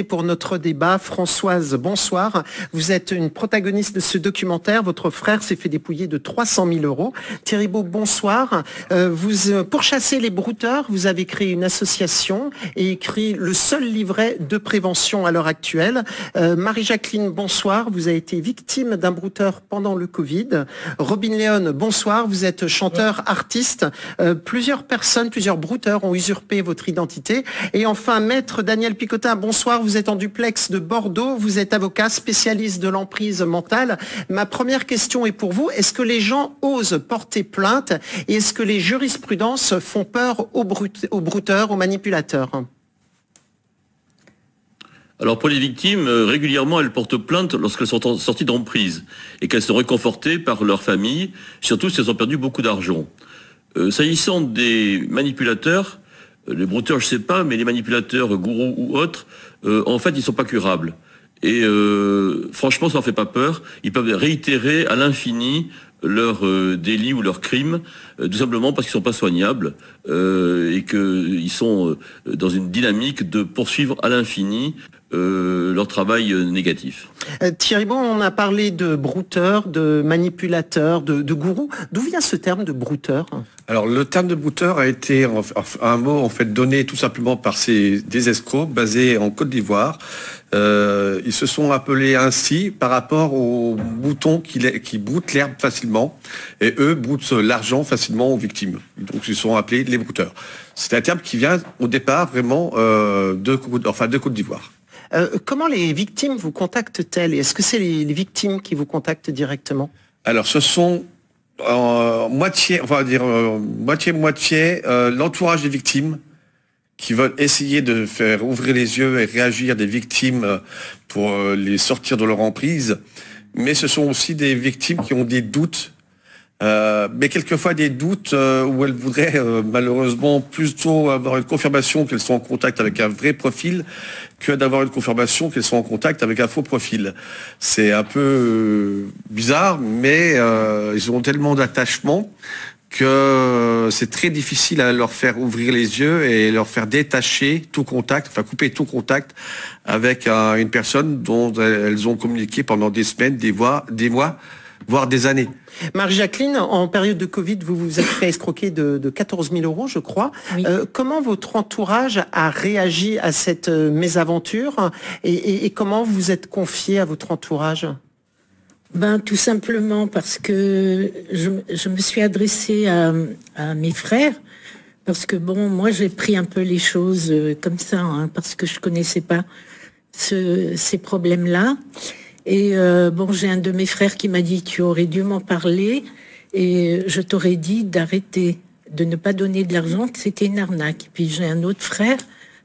Pour notre débat, Françoise, bonsoir. Vous êtes une protagoniste de ce documentaire. Votre frère s'est fait dépouiller de 300 000 euros. Thierry Beau, bonsoir. Pour chasser les brouteurs, vous avez créé une association et écrit le seul livret de prévention à l'heure actuelle. Marie-Jacqueline, bonsoir. Vous avez été victime d'un brouteur pendant le Covid. Robin Léon, bonsoir. Vous êtes chanteur, artiste. Plusieurs brouteurs ont usurpé votre identité. Et enfin, maître Daniel Picotin, bonsoir. Vous êtes en duplex de Bordeaux, vous êtes avocat spécialiste de l'emprise mentale. Ma première question est pour vous, est-ce que les gens osent porter plainte et est-ce que les jurisprudences font peur aux brouteurs, aux manipulateurs? Alors pour les victimes, régulièrement elles portent plainte lorsqu'elles sont sorties d'emprise et qu'elles sont réconfortées par leur famille, surtout si elles ont perdu beaucoup d'argent. S'agissant des manipulateurs, les brouteurs je sais pas, mais les manipulateurs, gourous ou autres, en fait ils sont pas curables. Et franchement ça en fait pas peur. Ils peuvent réitérer à l'infini leurs délits ou leurs crimes, tout simplement parce qu'ils sont pas soignables et qu'ils sont dans une dynamique de poursuivre à l'infini leur travail négatif. Thierry Beau, on a parlé de brouteurs, de manipulateurs, de gourous. D'où vient ce terme de brouteur? Alors le terme de brouteur a été un mot en fait donné tout simplement par des escrocs basés en Côte d'Ivoire. Ils se sont appelés ainsi par rapport aux moutons qui broutent l'herbe facilement et eux broutent l'argent facilement aux victimes. Donc ils sont appelés les brouteurs. C'est un terme qui vient au départ vraiment de Côte d'Ivoire. Comment les victimes vous contactent-elles? Est-ce que c'est les victimes qui vous contactent directement? Alors ce sont moitié l'entourage des victimes qui veulent essayer de faire ouvrir les yeux et réagir des victimes pour les sortir de leur emprise. Mais ce sont aussi des victimes qui ont des doutes, mais quelquefois des doutes où elles voudraient malheureusement plutôt avoir une confirmation qu'elles sont en contact avec un vrai profil que d'avoir une confirmation qu'elles sont en contact avec un faux profil. C'est un peu bizarre, mais ils ont tellement d'attachement que c'est très difficile à leur faire ouvrir les yeux et leur faire détacher tout contact, enfin couper tout contact avec une personne dont elles ont communiqué pendant des semaines, des mois, voire des années. Marie-Jacqueline, en période de Covid, vous vous êtes fait escroquer de 14 000 euros, je crois. Oui. Comment votre entourage a réagi à cette mésaventure et comment vous vous êtes confié à votre entourage? Tout simplement parce que je me suis adressée à mes frères, parce que moi j'ai pris un peu les choses comme ça, parce que je connaissais pas ces problèmes-là. Et j'ai un de mes frères qui m'a dit: tu aurais dû m'en parler et je t'aurais dit d'arrêter, de ne pas donner de l'argent, que c'était une arnaque. Puis j'ai un autre frère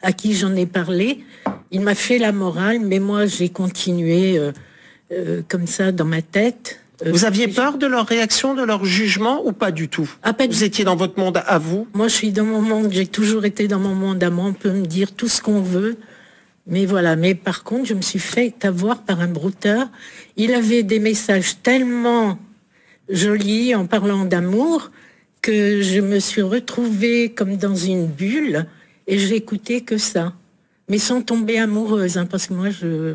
à qui j'en ai parlé, il m'a fait la morale, mais moi j'ai continué comme ça dans ma tête. Vous aviez peur de leur réaction, de leur jugement ou pas du tout? Vous étiez dans votre monde à vous? Moi je suis dans mon monde, j'ai toujours été dans mon monde à moi, on peut me dire tout ce qu'on veut. Mais voilà, mais par contre, je me suis fait avoir par un brouteur. Il avait des messages tellement jolis en parlant d'amour que je me suis retrouvée comme dans une bulle et j'ai écouté que ça. Mais sans tomber amoureuse, parce que moi, je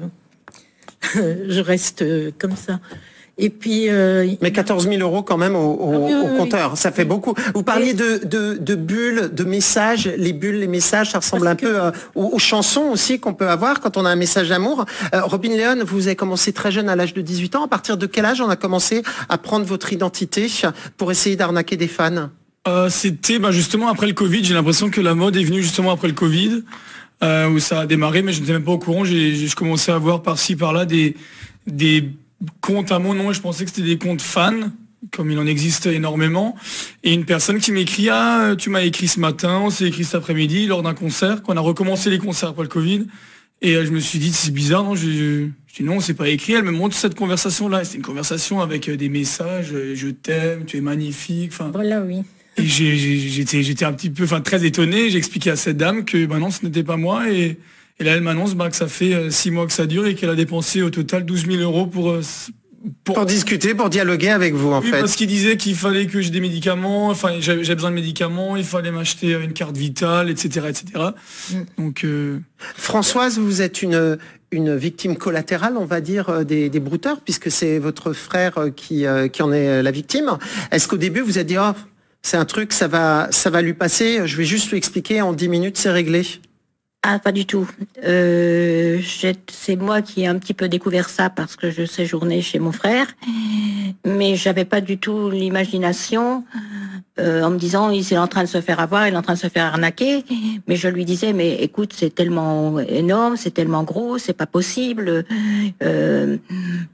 reste comme ça. Et puis, mais 14 000 euros quand même au compteur, ça fait beaucoup. Vous parliez de bulles, de messages. Les bulles, les messages, ça ressemble un peu aux chansons aussi qu'on peut avoir quand on a un message d'amour. Robin Léon, vous avez commencé très jeune, à l'âge de 18 ans. À partir de quel âge on a commencé à prendre votre identité pour essayer d'arnaquer des fans? C'était justement après le Covid. J'ai l'impression que la mode est venue justement après le Covid, où ça a démarré, mais je n'étais même pas au courant. Je commençais à voir par-ci, par-là des comptes à mon nom et je pensais que c'était des comptes fans, comme il en existe énormément. Et une personne qui m'écrit: ah, tu m'as écrit ce matin, on s'est écrit cet après-midi lors d'un concert, qu'on a recommencé les concerts après le Covid. Et je me suis dit, c'est bizarre, non? Je dis non, c'est pas écrit. Elle me montre cette conversation-là. C'est une conversation avec des messages: je t'aime, tu es magnifique. Enfin, voilà, oui. Et j'étais un petit peu, très étonné. J'ai expliqué à cette dame que non, ce n'était pas moi. Et là, elle m'annonce que ça fait 6 mois que ça dure et qu'elle a dépensé au total 12 000 euros Pour discuter, pour dialoguer avec vous, en Oui, fait. parce qu'il disait qu'il fallait que j'ai des médicaments, enfin j'ai besoin de médicaments, il fallait m'acheter une carte vitale, etc. etc. Donc, Françoise, vous êtes une victime collatérale, on va dire, des brouteurs, puisque c'est votre frère qui en est la victime. Est-ce qu'au début, vous avez dit, oh, c'est un truc, ça va lui passer, je vais juste lui expliquer, en 10 minutes, c'est réglé? Ah, pas du tout. C'est moi qui ai un petit peu découvert ça parce que je séjournais chez mon frère, mais j'avais pas du tout l'imagination en me disant il est en train de se faire avoir, il est en train de se faire arnaquer. Mais je lui disais mais écoute, c'est tellement énorme, c'est tellement gros, c'est pas possible.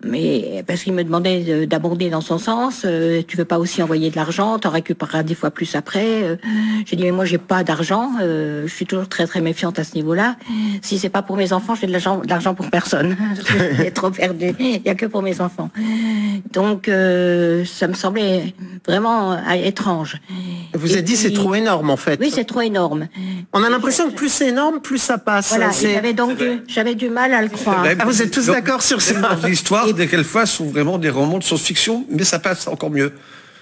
Mais parce qu'il me demandait d'abonder dans son sens, tu veux pas aussi envoyer de l'argent, t'en récupéreras 10 fois plus après. J'ai dit mais moi j'ai pas d'argent, je suis toujours très très méfiante à ce niveau-là. Si c'est pas pour mes enfants, j'ai de l'argent pour personne. J'ai trop perdu. Il y a que pour mes enfants. Donc ça me semblait vraiment étrange. Vous avez dit c'est trop énorme en fait. Oui, c'est trop énorme. On a l'impression que plus c'est énorme, plus ça passe. Voilà, j'avais du mal à le croire. Ah, vous êtes tous d'accord sur ça. L'histoire, quelquefois, sont vraiment des romans de science-fiction, mais ça passe encore mieux.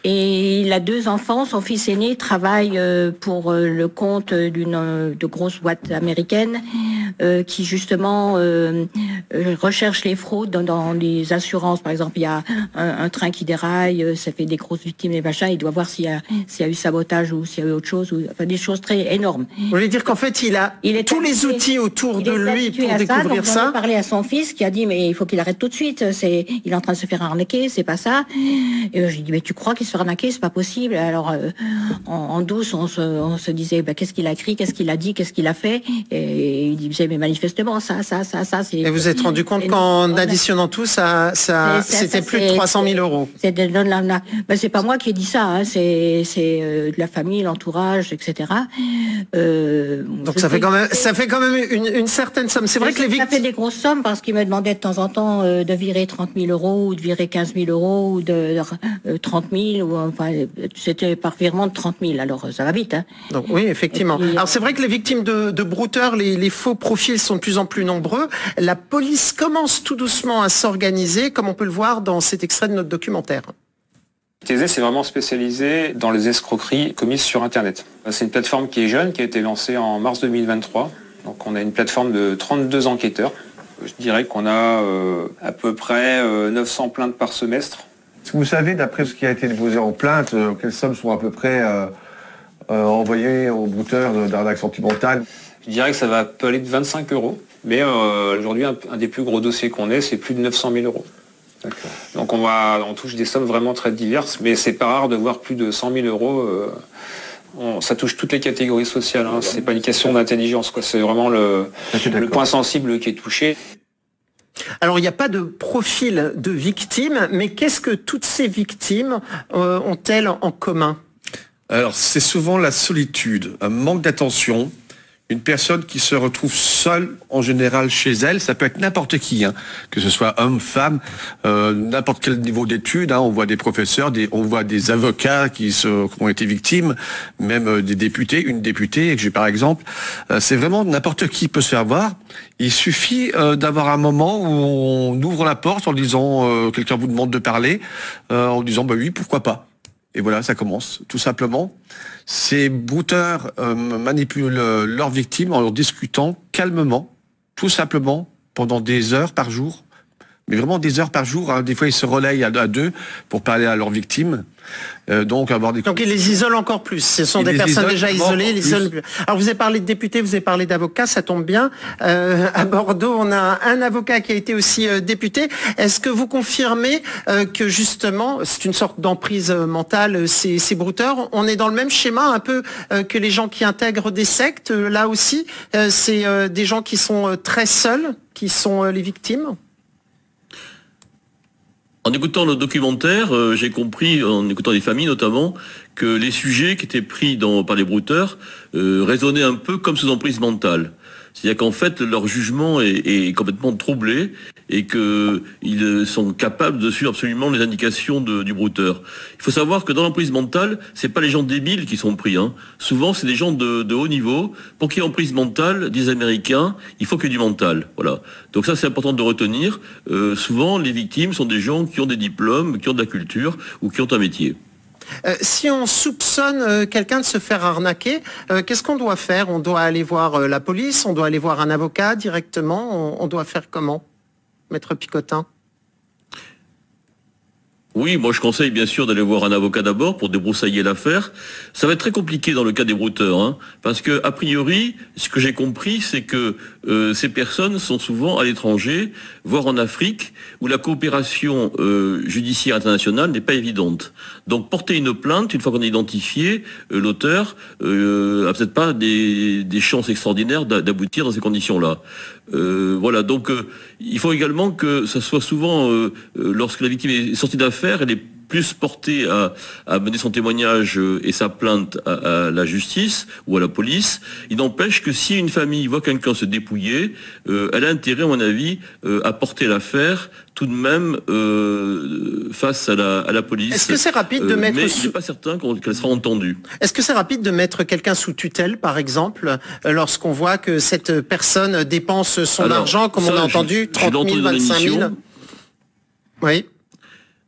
Et il a 2 enfants. Son fils aîné travaille pour le compte de grosse boîte américaine qui justement recherche les fraudes dans les assurances. Par exemple, il y a un train qui déraille, ça fait des grosses victimes et machin. Il doit voir s'il y a eu sabotage ou s'il y a eu autre chose, enfin des choses très énormes. Vous voulez dire qu'en fait, il a tous les outils autour de lui pour découvrir ça. Il a parlé à son fils qui a dit mais il faut qu'il arrête tout de suite. Il est en train de se faire arnaquer, c'est pas ça. Et j'ai dit mais tu crois qu'il se fait arnaquer, c'est pas possible. Alors en douce, on se disait qu'est-ce qu'il a écrit, qu'est-ce qu'il a dit, qu'est-ce qu'il a fait. Et il disait mais manifestement ça. Et vous vous êtes rendu compte qu'en additionnant tout, c'était plus de 300 000 euros. C'est pas moi qui ai dit ça, hein, c'est de la famille, l'entourage, etc. Donc ça fait quand même une certaine somme. C'est vrai que les victimes... Ça fait des grosses sommes parce qu'il me demandait de temps en temps de virer 30 000 euros ou de virer 15 000 euros ou de 30 000 ou enfin c'était par virement de 30 000. Alors ça va vite. Hein. Donc, oui, effectivement. Puis, alors c'est vrai que les victimes de brouteurs, les faux profils sont de plus en plus nombreux. La police commence tout doucement à s'organiser, comme on peut le voir dans cet extrait de notre documentaire. TZ, c'est vraiment spécialisé dans les escroqueries commises sur Internet. C'est une plateforme qui est jeune, qui a été lancée en mars 2023. Donc on a une plateforme de 32 enquêteurs. Je dirais qu'on a à peu près 900 plaintes par semestre. Est-ce que vous savez, d'après ce qui a été déposé en plainte, quelles sommes sont à peu près envoyées aux brouteurs d'arnaque sentimentale? Je dirais que ça va aller de 25 euros. Mais aujourd'hui, un des plus gros dossiers qu'on ait, c'est plus de 900 000 euros. Donc on touche des sommes vraiment très diverses, mais c'est pas rare de voir plus de 100 000 euros. Ça touche toutes les catégories sociales. Hein. C'est pas une question d'intelligence, quoi. C'est vraiment le point sensible qui est touché. Alors il n'y a pas de profil de victime, mais qu'est-ce que toutes ces victimes ont-elles en commun? Alors c'est souvent la solitude, un manque d'attention. Une personne qui se retrouve seule, en général, chez elle, ça peut être n'importe qui, hein, que ce soit homme, femme, n'importe quel niveau d'études. Hein, on voit des professeurs, on voit des avocats qui ont été victimes, même des députés, une députée, que j'ai par exemple. C'est vraiment n'importe qui peut se faire voir. Il suffit d'avoir un moment où on ouvre la porte en disant quelqu'un vous demande de parler, en disant bah oui, pourquoi pas. Et voilà, ça commence, tout simplement. Ces brouteurs manipulent leurs victimes en leur discutant calmement, tout simplement, pendant des heures par jour. Mais vraiment des heures par jour. Hein. Des fois, ils se relayent à 2 pour parler à leurs victimes. Donc ils les isolent encore plus. Ce sont des personnes déjà isolées. Alors vous avez parlé de députés, vous avez parlé d'avocats, ça tombe bien. À Bordeaux, on a un avocat qui a été aussi député. Est-ce que vous confirmez que justement, c'est une sorte d'emprise mentale, ces brouteurs? On est dans le même schéma un peu que les gens qui intègrent des sectes. Là aussi, c'est des gens qui sont très seuls, qui sont les victimes? En écoutant le documentaire, j'ai compris, en écoutant les familles notamment, que les sujets qui étaient pris par les brouteurs résonnaient un peu comme sous emprise mentale. C'est-à-dire qu'en fait, leur jugement est complètement troublé et qu'ils sont capables de suivre absolument les indications du brouteur. Il faut savoir que dans l'emprise mentale, c'est pas les gens débiles qui sont pris. Souvent, c'est des gens de haut niveau. Pour qu'il y ait emprise mentale, disent les Américains, il faut qu'il y ait du mental. Voilà. Donc ça, c'est important de retenir. Souvent, les victimes sont des gens qui ont des diplômes, qui ont de la culture ou qui ont un métier. Si on soupçonne quelqu'un de se faire arnaquer, qu'est-ce qu'on doit faire? On doit aller voir la police, on doit aller voir un avocat directement, on doit faire comment, Maître Picotin? Oui, moi je conseille bien sûr d'aller voir un avocat d'abord pour débroussailler l'affaire. Ça va être très compliqué dans le cas des brouteurs, parce que a priori, ce que j'ai compris, c'est que ces personnes sont souvent à l'étranger, voire en Afrique, où la coopération judiciaire internationale n'est pas évidente. Donc porter une plainte, une fois qu'on a identifié l'auteur, a peut-être pas des chances extraordinaires d'aboutir dans ces conditions-là. Voilà, donc il faut également que ça soit souvent, lorsque la victime est sortie d'affaire, elle est plus portée à mener son témoignage et sa plainte à la justice ou à la police. Il n'empêche que si une famille voit quelqu'un se dépouiller, elle a intérêt, à mon avis, à porter l'affaire tout de même face à la police. Est-ce que c'est rapide de mettre... Mais je ne suis pas certain qu'elle sera entendue. Est-ce que c'est rapide de mettre quelqu'un sous tutelle, par exemple, lorsqu'on voit que cette personne dépense son argent, comme on a entendu, 30 000, 25 000? Oui.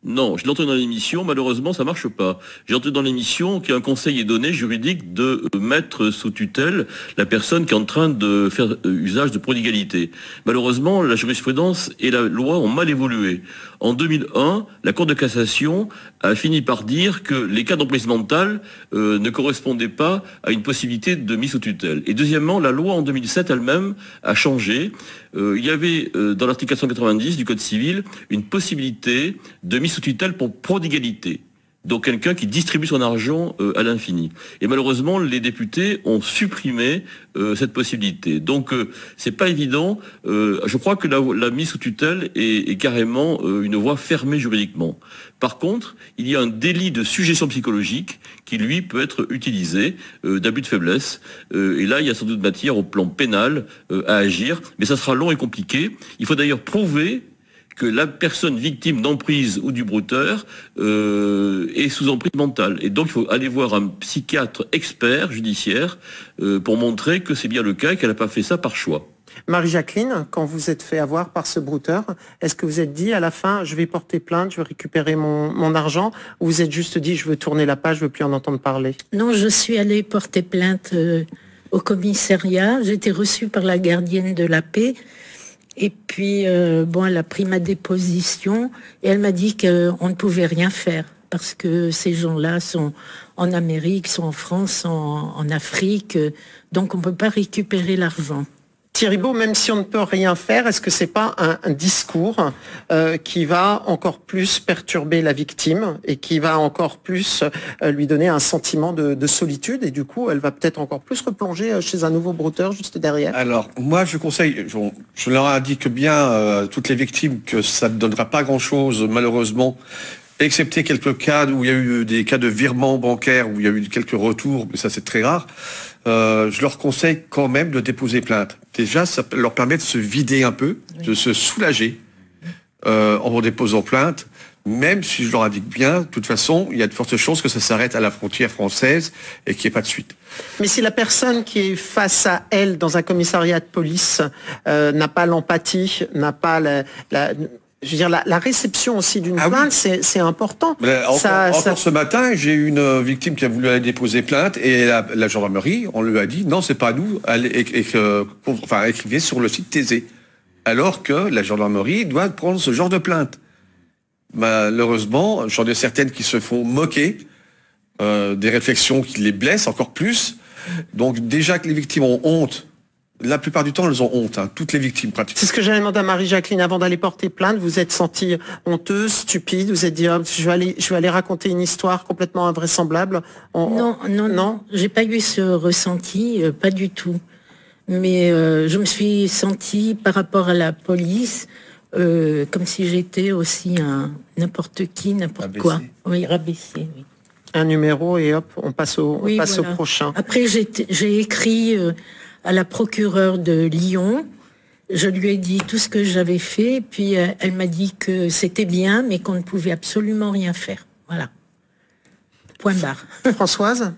Non, je l'ai entendu dans l'émission, malheureusement ça marche pas. J'ai entendu dans l'émission qu'un conseil est donné juridique de mettre sous tutelle la personne qui est en train de faire usage de prodigalité. Malheureusement, la jurisprudence et la loi ont mal évolué. En 2001, la Cour de cassation a fini par dire que les cas d'emprise mentale ne correspondaient pas à une possibilité de mise sous tutelle. Et deuxièmement, la loi en 2007 elle-même a changé. Il y avait dans l'article 490 du Code civil une possibilité de mise sous tutelle pour prodigalité. Donc quelqu'un qui distribue son argent à l'infini. Et malheureusement, les députés ont supprimé cette possibilité. Donc c'est pas évident. Je crois que la mise sous tutelle est carrément une voie fermée juridiquement. Par contre, il y a un délit de suggestion psychologique qui, lui, peut être utilisé, d'abus de faiblesse. Et là, il y a sans doute matière au plan pénal à agir. Mais ça sera long et compliqué. Il faut d'ailleurs prouver que la personne victime d'emprise ou du brouteur est sous emprise mentale. Et donc, il faut aller voir un psychiatre expert judiciaire pour montrer que c'est bien le cas et qu'elle n'a pas fait ça par choix. Marie-Jacqueline, quand vous êtes fait avoir par ce brouteur, est-ce que vous êtes dit à la fin, je vais porter plainte, je vais récupérer mon argent, ou vous êtes juste dit, je veux tourner la page, je veux plus en entendre parler? Non, je suis allée porter plainte au commissariat. J'ai été reçue par la gardienne de la paix. Et puis, bon, elle a pris ma déposition et elle m'a dit qu'on ne pouvait rien faire parce que ces gens-là sont en Amérique, sont en France, sont en Afrique, donc on ne peut pas récupérer l'argent. Thierry Beau, même si on ne peut rien faire, est-ce que c'est pas un discours qui va encore plus perturber la victime et qui va encore plus lui donner un sentiment de solitude et du coup, elle va peut-être encore plus replonger chez un nouveau brouteur juste derrière? Alors, moi, je conseille, je leur indique bien à toutes les victimes que ça ne donnera pas grand-chose, malheureusement, excepté quelques cas où il y a eu des cas de virement bancaire, où il y a eu quelques retours, mais ça c'est très rare. Je leur conseille quand même de déposer plainte. Déjà, ça leur permet de se vider un peu, de se soulager en déposant plainte, même si je leur indique bien, de toute façon, il y a de fortes chances que ça s'arrête à la frontière française et qu'il n'y ait pas de suite. Mais si la personne qui est face à elle dans un commissariat de police n'a pas l'empathie, n'a pas je veux dire, la réception aussi d'une plainte, oui, c'est important. Encore ce matin, j'ai eu une victime qui a voulu aller déposer plainte et la gendarmerie, on lui a dit non, c'est pas nous, écrivez sur le site Thésée. Alors que la gendarmerie doit prendre ce genre de plainte. Malheureusement, j'en ai certaines qui se font moquer, des réflexions qui les blessent encore plus. Donc déjà que les victimes ont honte, la plupart du temps, elles ont honte, toutes les victimes pratiquement. C'est ce que j'avais demandé à Marie-Jacqueline avant d'aller porter plainte. Vous êtes sentie honteuse, stupide, vous êtes dit oh, je vais aller raconter une histoire complètement invraisemblable. Non, j'ai pas eu ce ressenti, pas du tout. Mais je me suis sentie par rapport à la police comme si j'étais aussi n'importe qui, n'importe quoi. Oui, rabaissée. Oui. Un numéro et hop, on passe au prochain. Après, j'ai écrit à la procureure de Lyon. je lui ai dit tout ce que j'avais fait, puis elle m'a dit que c'était bien, mais qu'on ne pouvait absolument rien faire. Voilà. Point barre. Françoise,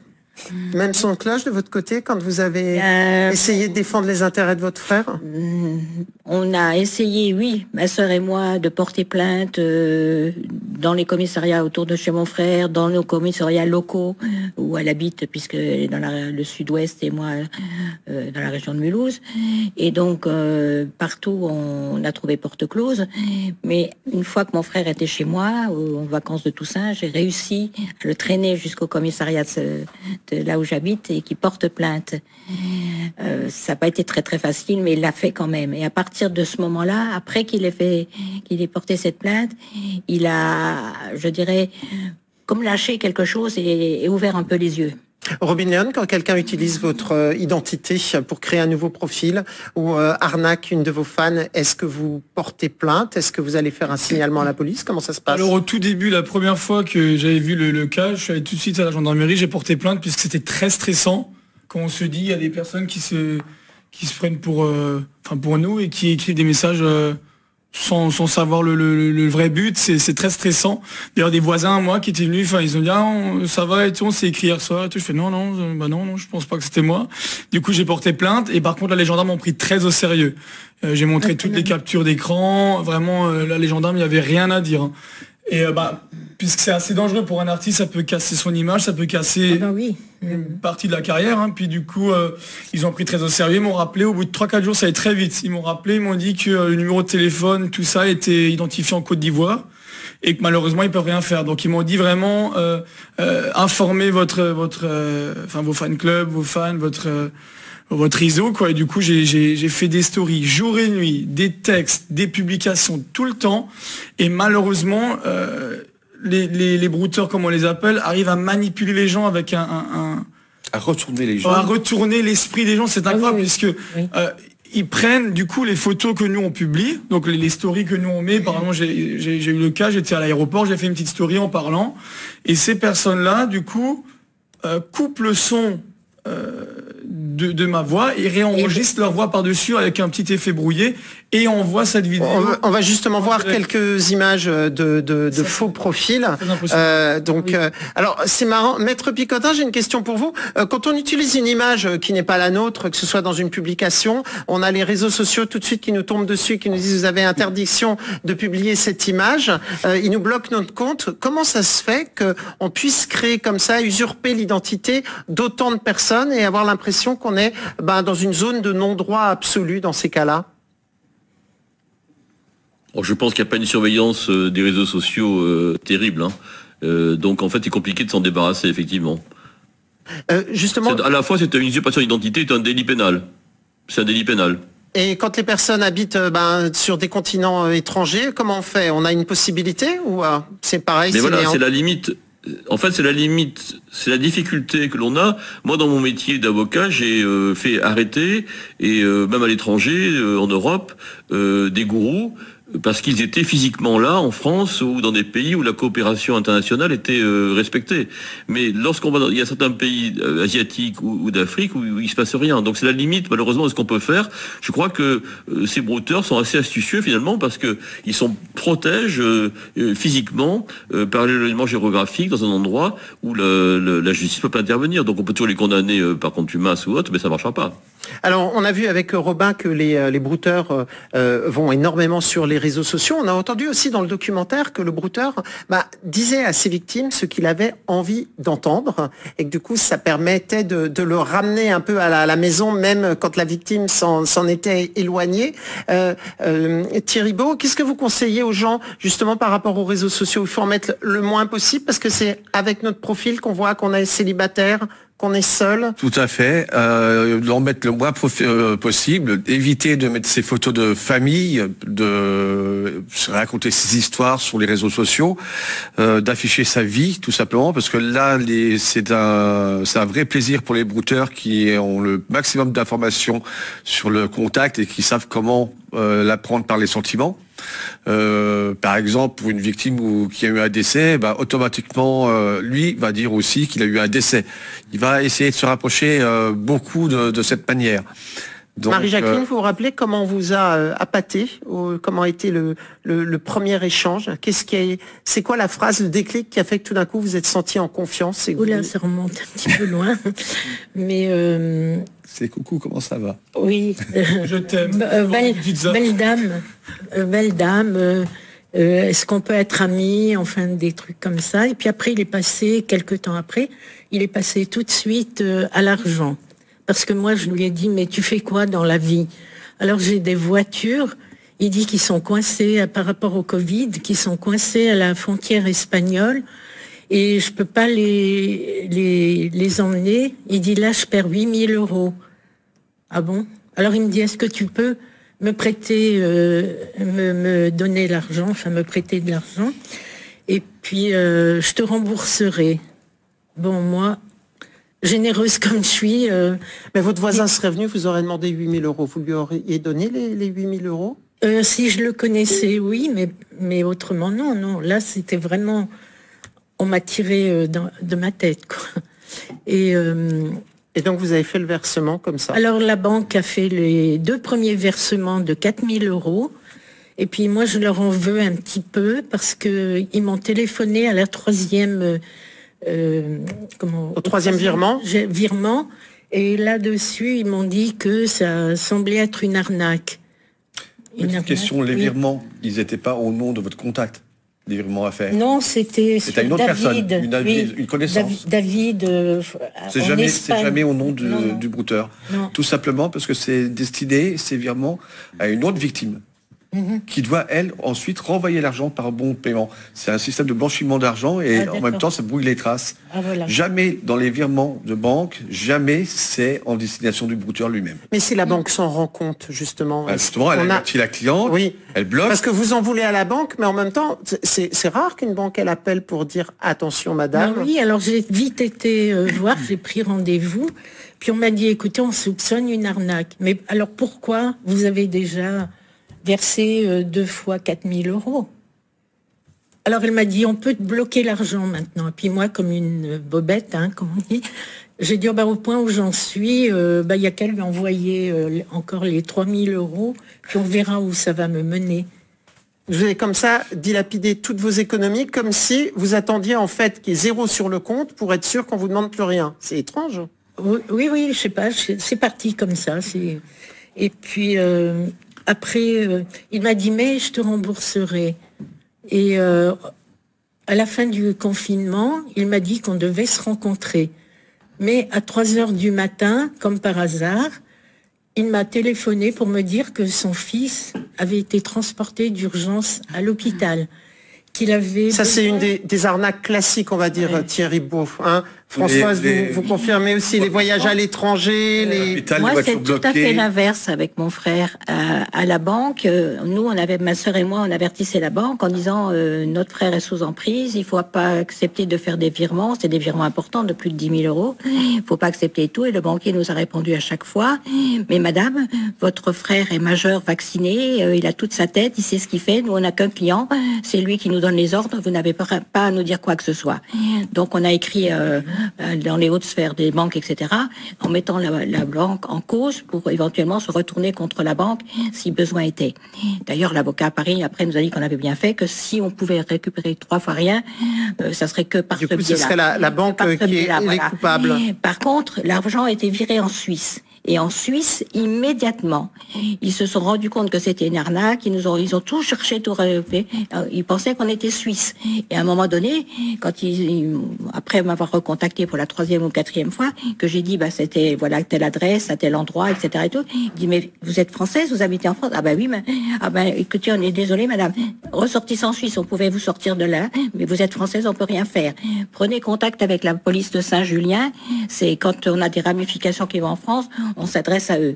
même son de cloche de votre côté quand vous avez essayé de défendre les intérêts de votre frère? On a essayé, oui, ma sœur et moi, de porter plainte dans les commissariats autour de chez mon frère, dans nos commissariats locaux où elle habite, puisqu'elle est dans le sud-ouest et moi dans la région de Mulhouse. Et donc, partout, on a trouvé porte close. Mais une fois que mon frère était chez moi, en vacances de Toussaint, j'ai réussi à le traîner jusqu'au commissariat de là où j'habite et qui porte plainte. Ça n'a pas été très très facile, mais il l'a fait quand même. Et à partir de ce moment-là, après qu'il ait porté cette plainte, il a, je dirais, comme lâché quelque chose et ouvert un peu les yeux. Robin Leon, quand quelqu'un utilise votre identité pour créer un nouveau profil ou arnaque une de vos fans, est-ce que vous portez plainte? Est-ce que vous allez faire un signalement à la police? Comment ça se passe? Alors au tout début, la première fois que j'avais vu le cas, je suis allé tout de suite à la gendarmerie, j'ai porté plainte puisque c'était très stressant. Quand on se dit, il y a des personnes qui se prennent pour nous et qui écrivent des messages sans savoir le vrai but, c'est très stressant. D'ailleurs, des voisins, moi, qui étaient venus, ils ont dit, ça va, et tout, on s'est écrit hier soir, et tout. Je fais, non, je pense pas que c'était moi. Du coup, j'ai porté plainte, et par contre, là, les gendarmes m'ont pris très au sérieux. J'ai montré toutes les captures d'écran, vraiment, là, les gendarmes, il n'y avait rien à dire. Et puisque c'est assez dangereux pour un artiste, ça peut casser son image, ça peut casser une partie de la carrière. Puis du coup, ils ont pris très au sérieux, ils m'ont rappelé, au bout de 3-4 jours, ça allait très vite. Ils m'ont rappelé, ils m'ont dit que le numéro de téléphone, tout ça était identifié en Côte d'Ivoire et que malheureusement, ils peuvent rien faire. Donc ils m'ont dit vraiment, informez vos fan clubs, vos fans, votre réseau, quoi. Et du coup, j'ai fait des stories jour et nuit, des textes, des publications tout le temps. Et malheureusement, les brouteurs, comme on les appelle, arrivent à manipuler les gens avec à retourner les gens. À retourner l'esprit des gens. C'est incroyable puisque ils prennent du coup les photos que nous on publie, donc les stories que nous on met. Par exemple, j'ai eu le cas, j'étais à l'aéroport, j'ai fait une petite story en parlant. Et ces personnes-là, du coup, coupent le son de ma voix et réenregistre leur voix par-dessus avec un petit effet brouillé et on voit cette vidéo. On va justement voir quelques images de faux profils. Alors c'est marrant. Maître Picotin, j'ai une question pour vous. Quand on utilise une image qui n'est pas la nôtre, que ce soit dans une publication, on a les réseaux sociaux tout de suite qui nous tombent dessus, qui nous disent vous avez interdiction de publier cette image. Ils nous bloquent notre compte. Comment ça se fait qu'on puisse créer comme ça, usurper l'identité d'autant de personnes et avoir l'impression qu'on est dans une zone de non-droit absolu dans ces cas-là? Je pense qu'il n'y a pas une surveillance des réseaux sociaux terrible. Donc en fait, c'est compliqué de s'en débarrasser, effectivement. Justement. À la fois, c'est une usurpation d'identité, c'est un délit pénal. C'est un délit pénal. Et quand les personnes habitent sur des continents étrangers, comment on fait? On a une possibilité ou c'est pareil? Mais voilà, c'est la limite. En fait, c'est la limite, c'est la difficulté que l'on a. Moi, dans mon métier d'avocat, j'ai fait arrêter, et même à l'étranger, en Europe, des gourous, parce qu'ils étaient physiquement là, en France, ou dans des pays où la coopération internationale était respectée. Mais lorsqu'on va il y a certains pays asiatiques ou d'Afrique où il se passe rien. Donc c'est la limite, malheureusement, de ce qu'on peut faire. Je crois que ces brouteurs sont assez astucieux, finalement, parce que ils protègent physiquement par l'éloignement géographique dans un endroit où la justice peut pas intervenir. Donc on peut toujours les condamner par contumace ou autre, mais ça marchera pas. Alors, on a vu avec Robin que les brouteurs vont énormément sur les réseaux sociaux. On a entendu aussi dans le documentaire que le brouteur disait à ses victimes ce qu'il avait envie d'entendre et que du coup, ça permettait de le ramener un peu à la maison, même quand la victime s'en était éloignée. Thierry Beau, qu'est-ce que vous conseillez aux gens justement par rapport aux réseaux sociaux? Il faut en mettre le moins possible parce que c'est avec notre profil qu'on voit qu'on est célibataire, qu'on est seul. Tout à fait. D'en mettre le moins possible, éviter de mettre ses photos de famille, de raconter ses histoires sur les réseaux sociaux, d'afficher sa vie, tout simplement, parce que là, c'est un vrai plaisir pour les brouteurs qui ont le maximum d'informations sur le contact et qui savent comment l'apprendre par les sentiments. Par exemple, pour une victime qui a eu un décès, automatiquement, lui va dire aussi qu'il a eu un décès. Il va essayer de se rapprocher beaucoup de cette manière. Donc, Marie-Jacqueline, vous vous rappelez comment on vous a appâté, comment a été le premier échange? C'est quoi la phrase, le déclic qui a fait que tout d'un coup vous êtes senti en confiance et Oula, ça remonte un petit peu loin. Mais c'est coucou, comment ça va? oui. Je t'aime. Belle dame. Est-ce qu'on peut être amis? Enfin, des trucs comme ça. Et puis après, il est passé, quelques temps après, il est passé tout de suite à l'argent. Parce que moi, je lui ai dit, mais tu fais quoi dans la vie? Alors, j'ai des voitures. Il dit qu'ils sont coincés par rapport au Covid, qu'ils sont coincés à la frontière espagnole. Et je peux pas les emmener. Il dit, là, je perds 8 000 €. Ah bon? Alors, il me dit, est-ce que tu peux me prêter, me donner l'argent, enfin, me prêter de l'argent? Et puis, je te rembourserai. Bon, moi, généreuse comme je suis. Mais votre voisin serait venu, vous aurez demandé 8 000 €. Vous lui auriez donné les 8 000 €? Si je le connaissais, oui, mais autrement, non. Là, c'était vraiment... On m'a tiré de ma tête, quoi. Et donc, vous avez fait le versement comme ça? Alors, la banque a fait les 2 premiers versements de 4 000 €. Et puis, moi, je leur en veux un petit peu parce qu'ils m'ont téléphoné à la troisième... au troisième virement. Et là-dessus, ils m'ont dit que ça semblait être une arnaque. Petite question, les virements, ils n'étaient pas au nom de votre contact, les virements à faire? Non, c'était une autre David, personne, une connaissance. David, c'est jamais au nom du brouteur. Non. Tout simplement parce que c'est destiné, ces virements, à une autre victime. Qui doit, elle, ensuite renvoyer l'argent par bon paiement. C'est un système de blanchiment d'argent et en même temps, ça brouille les traces. Voilà. Jamais dans les virements de banque, jamais c'est en destination du brouteur lui-même. Mais si la banque s'en rend compte, justement... Justement, elle avertit la cliente, oui. Elle bloque. Parce que vous en voulez à la banque, mais en même temps, c'est rare qu'une banque, elle appelle pour dire « Attention, madame ». Oui, alors j'ai vite été voir, j'ai pris rendez-vous. Puis on m'a dit, écoutez, on soupçonne une arnaque. Mais alors pourquoi vous avez déjà... versé 2 fois 4 000 €. Alors elle m'a dit, on peut te bloquer l'argent maintenant. Et puis moi, comme une bobette, comme on dit, j'ai dit, au point où j'en suis, il y a qu'à lui envoyer encore les 3 000 €, puis on verra où ça va me mener. Vous avez comme ça dilapidé toutes vos économies, comme si vous attendiez en fait qu'il y ait 0 sur le compte pour être sûr qu'on vous demande plus rien. C'est étrange. Oui, je sais pas, c'est parti comme ça. Et puis... après, il m'a dit, mais je te rembourserai. Et à la fin du confinement, il m'a dit qu'on devait se rencontrer. Mais à 3 heures du matin, comme par hasard, il m'a téléphoné pour me dire que son fils avait été transporté d'urgence à l'hôpital. Qu'il avait... Ça, c'est une des arnaques classiques, on va dire, ouais. Thierry Beau. Françoise, vous confirmez aussi les voyages à l'étranger, Moi, c'est tout à fait l'inverse avec mon frère. À la banque, nous, ma sœur et moi, on avertissait la banque en disant notre frère est sous emprise, il faut pas accepter de faire des virements, c'est des virements importants de plus de 10 000 €. Il faut pas accepter tout. Et le banquier nous a répondu à chaque fois, mais madame, votre frère est majeur, vacciné, il a toute sa tête, il sait ce qu'il fait. Nous, on n'a qu'un client, c'est lui qui nous donne les ordres. Vous n'avez pas à nous dire quoi que ce soit. Donc, on a écrit dans les hautes sphères des banques, etc., en mettant la banque en cause pour éventuellement se retourner contre la banque si besoin était. D'ailleurs, l'avocat à Paris, après, nous a dit qu'on avait bien fait, que si on pouvait récupérer 3 fois rien, ça serait que par ce biais-là. Ce serait la banque qui est coupable. Par contre, l'argent a été viré en Suisse. Et en Suisse, immédiatement, ils se sont rendus compte que c'était une arnaque. Ils ont tout cherché, tout relevé. Ils pensaient qu'on était suisse. Et à un moment donné, après m'avoir recontacté pour la 3e ou 4e fois, que j'ai dit, c'était telle adresse, à tel endroit, etc. Et tout. Il dit, mais vous êtes française, vous habitez en France? Ah oui, mais écoutez, on est désolé, madame. Ressortissant suisse, on pouvait vous sortir de là, mais vous êtes française, on peut rien faire. Prenez contact avec la police de Saint-Julien. C'est quand on a des ramifications qui vont en France, on s'adresse à eux.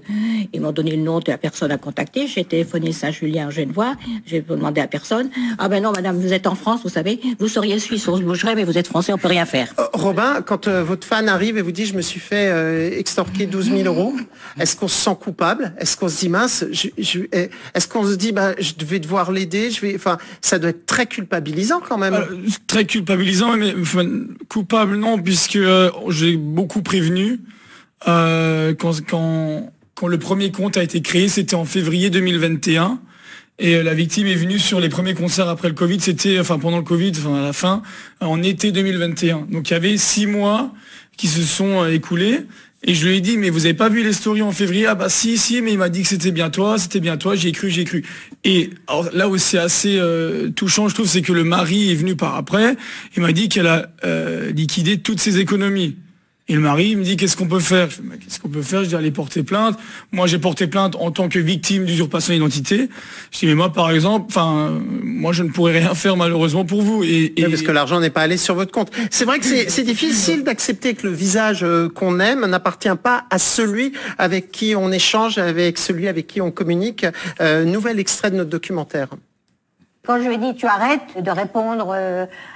Ils m'ont donné le nom de la personne à contacter. J'ai téléphoné Saint-Julien en Genevois. J'ai demandé à personne. Ah ben non, madame, vous êtes en France, vous savez. Vous seriez suisse, on se bougerait, mais vous êtes français, on peut rien faire. Robin, quand votre fan arrive et vous dit, je me suis fait extorquer 12 000 €, est-ce qu'on se sent coupable? Est-ce qu'on se dit, mince, est-ce qu'on se dit, je devais devoir l'aider? Ça doit être très culpabilisant quand même. Très culpabilisant, mais coupable non, puisque j'ai beaucoup prévenu. Quand quand le premier compte a été créé, c'était en février 2021. Et la victime est venue sur les premiers concerts après le Covid, c'était, enfin pendant le Covid, enfin à la fin, en été 2021. Donc il y avait 6 mois qui se sont écoulés. Et je lui ai dit, mais vous avez pas vu les stories en février? Ah bah si, mais il m'a dit que c'était bien toi, j'ai cru. Et alors, là où c'est assez touchant, je trouve, c'est que le mari est venu par après, il m'a dit qu'elle a liquidé toutes ses économies. Et le mari, il me dit, qu'est-ce qu'on peut faire? Je dis, mais qu'est-ce qu'on peut faire? Je dis, aller porter plainte. Moi, j'ai porté plainte en tant que victime d'usurpation d'identité. Je dis, mais moi, par exemple, moi, je ne pourrais rien faire, malheureusement, pour vous. Oui, parce que l'argent n'est pas allé sur votre compte. C'est vrai que c'est difficile d'accepter que le visage qu'on aime n'appartient pas à celui avec qui on échange, avec celui avec qui on communique. Nouvel extrait de notre documentaire. Quand je lui ai dit, tu arrêtes de répondre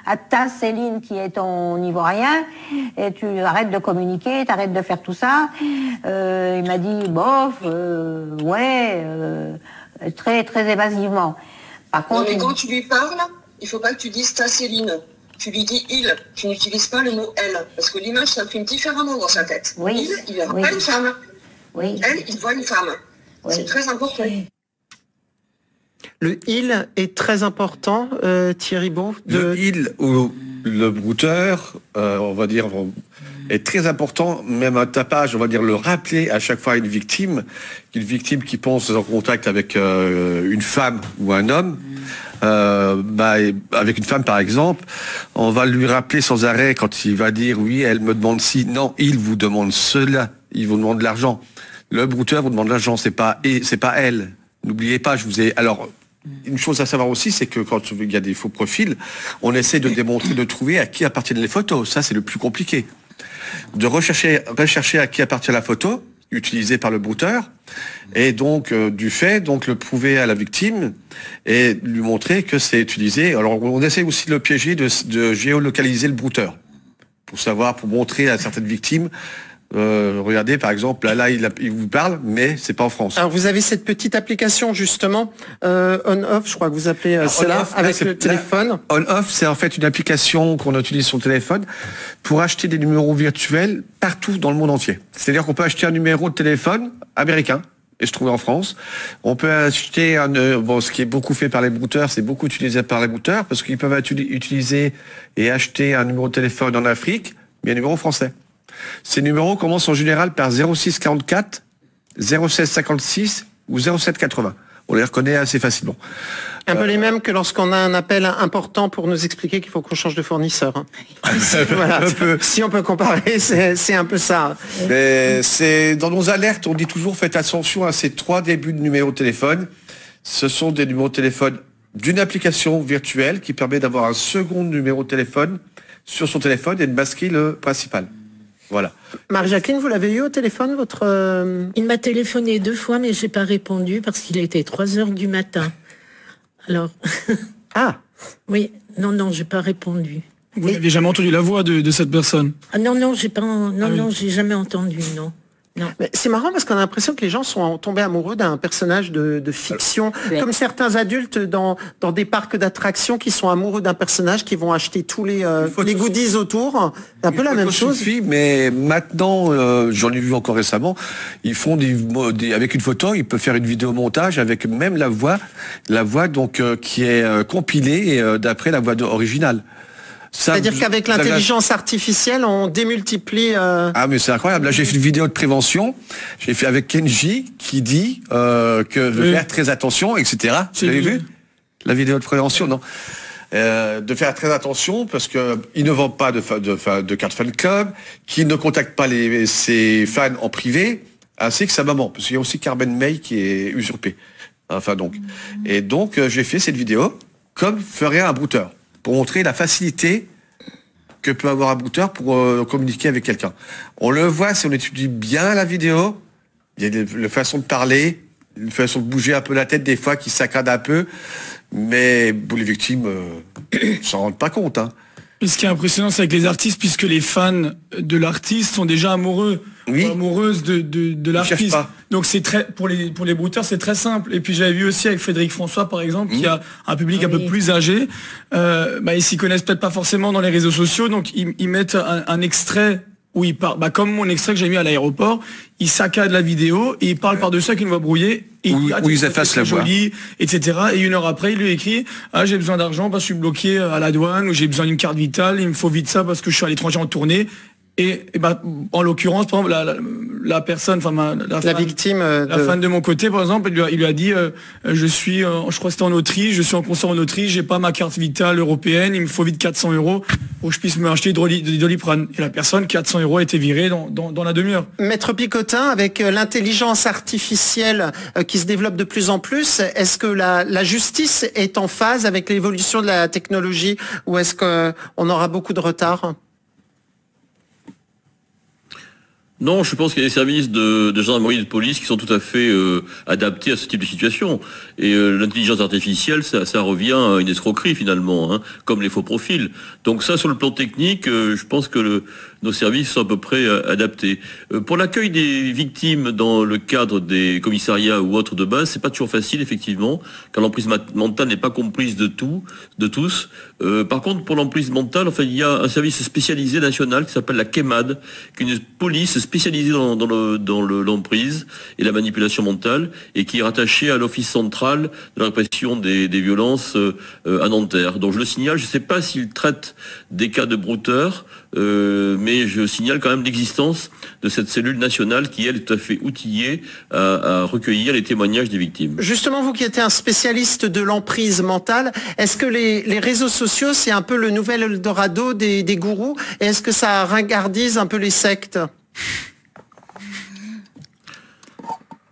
à ta Céline qui est ton Ivoirien, et tu arrêtes de communiquer, tu arrêtes de faire tout ça, il m'a dit, bof, très, très évasivement. Par contre, mais quand tu lui parles, il ne faut pas que tu dises ta Céline. Tu lui dis il, tu n'utilises pas le mot elle, parce que l'image s'imprime différemment dans sa tête. Oui. Il ne verra pas une femme. Oui. Elle, il voit une femme. Oui. C'est très important. Oui. Le il est très important, Thierry Beau. Le il ou le brouteur, on va dire, est très important, même un tapage, on va dire, le rappeler à chaque fois à une victime qui pense en contact avec une femme ou un homme, avec une femme par exemple, on va lui rappeler sans arrêt quand il va dire oui, elle me demande ci, non, il vous demande cela, il vous demande de l'argent. Le brouteur vous demande de l'argent, c'est pas elle. N'oubliez pas, alors, une chose à savoir aussi, c'est que quand il y a des faux profils, on essaie de démontrer, de trouver à qui appartiennent les photos. Ça, c'est le plus compliqué. De rechercher à qui appartient la photo, utilisée par le brouteur, et donc, le prouver à la victime, et lui montrer que c'est utilisé. Alors, on essaie aussi de le piéger, de géolocaliser le brouteur, pour montrer à certaines victimes. Regardez, par exemple, là, il vous parle, mais c'est pas en France. Alors, vous avez cette petite application, justement, on-off, je crois que vous appelez cela, avec le téléphone. On-off, c'est en fait une application qu'on utilise sur le téléphone pour acheter des numéros virtuels partout dans le monde entier. C'est-à-dire qu'on peut acheter un numéro de téléphone américain, et se trouver en France. On peut acheter ce qui est beaucoup fait par les brouteurs, c'est beaucoup utilisé par les brouteurs, parce qu'ils peuvent utiliser et acheter un numéro de téléphone en Afrique, mais un numéro français. Ces numéros commencent en général par 06 44, 07 56 ou 07 80. On les reconnaît assez facilement. Un peu les mêmes que lorsqu'on a un appel important pour nous expliquer qu'il faut qu'on change de fournisseur. Voilà. Si on peut comparer, c'est un peu ça. Mais dans nos alertes, on dit toujours faites attention à ces 3 débuts de numéros de téléphone. Ce sont des numéros de téléphone d'une application virtuelle qui permet d'avoir un second numéro de téléphone sur son téléphone et de masquer le principal. Voilà. Marie-Jacqueline, vous l'avez eu au téléphone, Il m'a téléphoné 2 fois, mais j'ai pas répondu parce qu'il était 3h du matin. Alors. Ah. Oui, non, j'ai pas répondu. Vous n'avez jamais entendu la voix de cette personne? Ah non, j'ai jamais entendu, non. Non. C'est marrant parce qu'on a l'impression que les gens sont tombés amoureux d'un personnage de fiction, comme certains adultes dans des parcs d'attractions qui sont amoureux d'un personnage, qui vont acheter tous les goodies autour. C'est un peu la même chose. Suffit, mais maintenant, j'en ai vu encore récemment, ils font avec une photo, ils peuvent faire une vidéo montage avec même la voix donc qui est compilée d'après la voix originale. C'est-à-dire qu'avec l'intelligence artificielle, on démultiplie... Ah, mais c'est incroyable. Là, j'ai fait une vidéo de prévention. J'ai fait avec Kenji qui dit que de faire très attention, etc. Vous l'avez vu? La vidéo de prévention, non. De faire très attention parce qu'il ne vend pas de carte fan club, qu'il ne contacte pas ses fans en privé, ainsi que sa maman. Parce qu'il y a aussi Carmen May qui est usurpée. Enfin, donc. Et donc, j'ai fait cette vidéo comme ferait un brouteur, pour montrer la facilité que peut avoir un brouteur pour communiquer avec quelqu'un. On le voit si on étudie bien la vidéo, il y a une façon de parler, une façon de bouger un peu la tête des fois qui saccade un peu, mais pour les victimes, s'en rendent pas compte. Hein. Et ce qui est impressionnant, c'est avec les artistes, puisque les fans de l'artiste sont déjà amoureux, ou amoureuses de l'artiste. Donc c'est pour les brouteurs, c'est très simple. Et puis j'avais vu aussi avec Frédéric François, par exemple, qui a un public un peu plus âgé. Ils s'y connaissent peut-être pas forcément dans les réseaux sociaux, donc ils mettent un extrait où il parle, comme mon extrait que j'ai mis à l'aéroport, il saccade la vidéo et il parle par-dessus avec une voix brouillée. Et où ils effacent la voix. Jolie, etc. Et 1 heure après, il lui écrit j'ai besoin d'argent parce que je suis bloqué à la douane, ou j'ai besoin d'une carte vitale, il me faut vite ça parce que je suis à l'étranger en tournée. Et en l'occurrence, par exemple, la personne, enfin la victime, la fan de mon côté, par exemple, il lui a dit je suis, je crois que c'était en Autriche, je suis en concert en Autriche, j'ai pas ma carte vitale européenne, il me faut vite 400 € pour que je puisse me acheter du Doliprane. Et la personne, 400 € a été virée dans la demi-heure. Maître Picotin, avec l'intelligence artificielle qui se développe de plus en plus, est-ce que la justice est en phase avec l'évolution de la technologie, ou est-ce qu'on aura beaucoup de retard ? Non, je pense qu'il y a des services de gendarmerie et de police qui sont tout à fait adaptés à ce type de situation. Et l'intelligence artificielle, ça revient à une escroquerie finalement, hein, comme les faux profils. Donc ça, sur le plan technique, je pense que nos services sont à peu près adaptés. Pour l'accueil des victimes dans le cadre des commissariats ou autres de base, c'est pas toujours facile effectivement, car l'emprise mentale n'est pas comprise de tous. Par contre, pour l'emprise mentale, enfin, il y a un service spécialisé national qui s'appelle la KEMAD, qui est une police spécialisée dans l'emprise et la manipulation mentale, et qui est rattachée à l'Office central de la répression des violences à Nanterre. Donc je le signale, je ne sais pas s'il traite des cas de brouteurs, mais je signale quand même l'existence de cette cellule nationale qui, elle, est tout à fait outillée à recueillir les témoignages des victimes. Justement, vous qui êtes un spécialiste de l'emprise mentale, est-ce que les réseaux sociaux, c'est un peu le nouvel Eldorado des gourous, et est-ce que ça ringardise un peu les sectes ?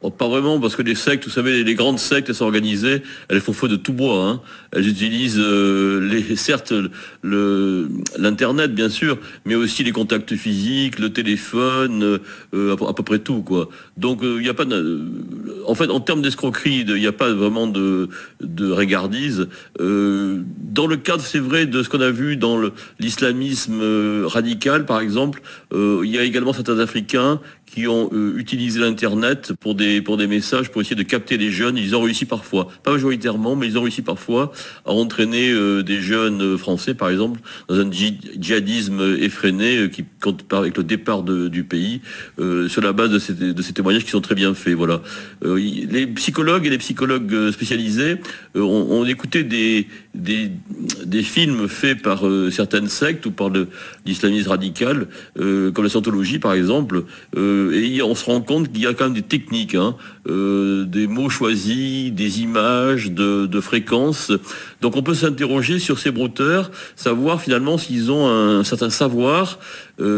Oh, pas vraiment, parce que les sectes, vous savez, les grandes sectes, elles sont organisées, elles font feu de tout bois, hein. Elles utilisent certes l'internet bien sûr, mais aussi les contacts physiques, le téléphone, à peu près tout, quoi. Donc il n'y a pas en fait, en termes d'escroquerie, il n'y a pas vraiment de régardise. Dans le cadre, c'est vrai, de ce qu'on a vu dans l'islamisme radical, par exemple, il y a également certains Africains qui ont utilisé l'internet pour des messages, pour essayer de capter les jeunes. Ils ont réussi parfois, pas majoritairement, mais ils ont réussi parfois à entraîner des jeunes français, par exemple, dans un djihadisme effréné qui compte avec le départ du pays, sur la base de ces témoignages qui sont très bien faits. Voilà. Les psychologues et les psychologues spécialisés ont écouté des films faits par certaines sectes ou par l'islamisme radical, comme la scientologie par exemple, et on se rend compte qu'il y a quand même des techniques, hein, des mots choisis, des images, de fréquences. Donc on peut s'interroger sur ces brouteurs, savoir finalement s'ils ont un certain savoir.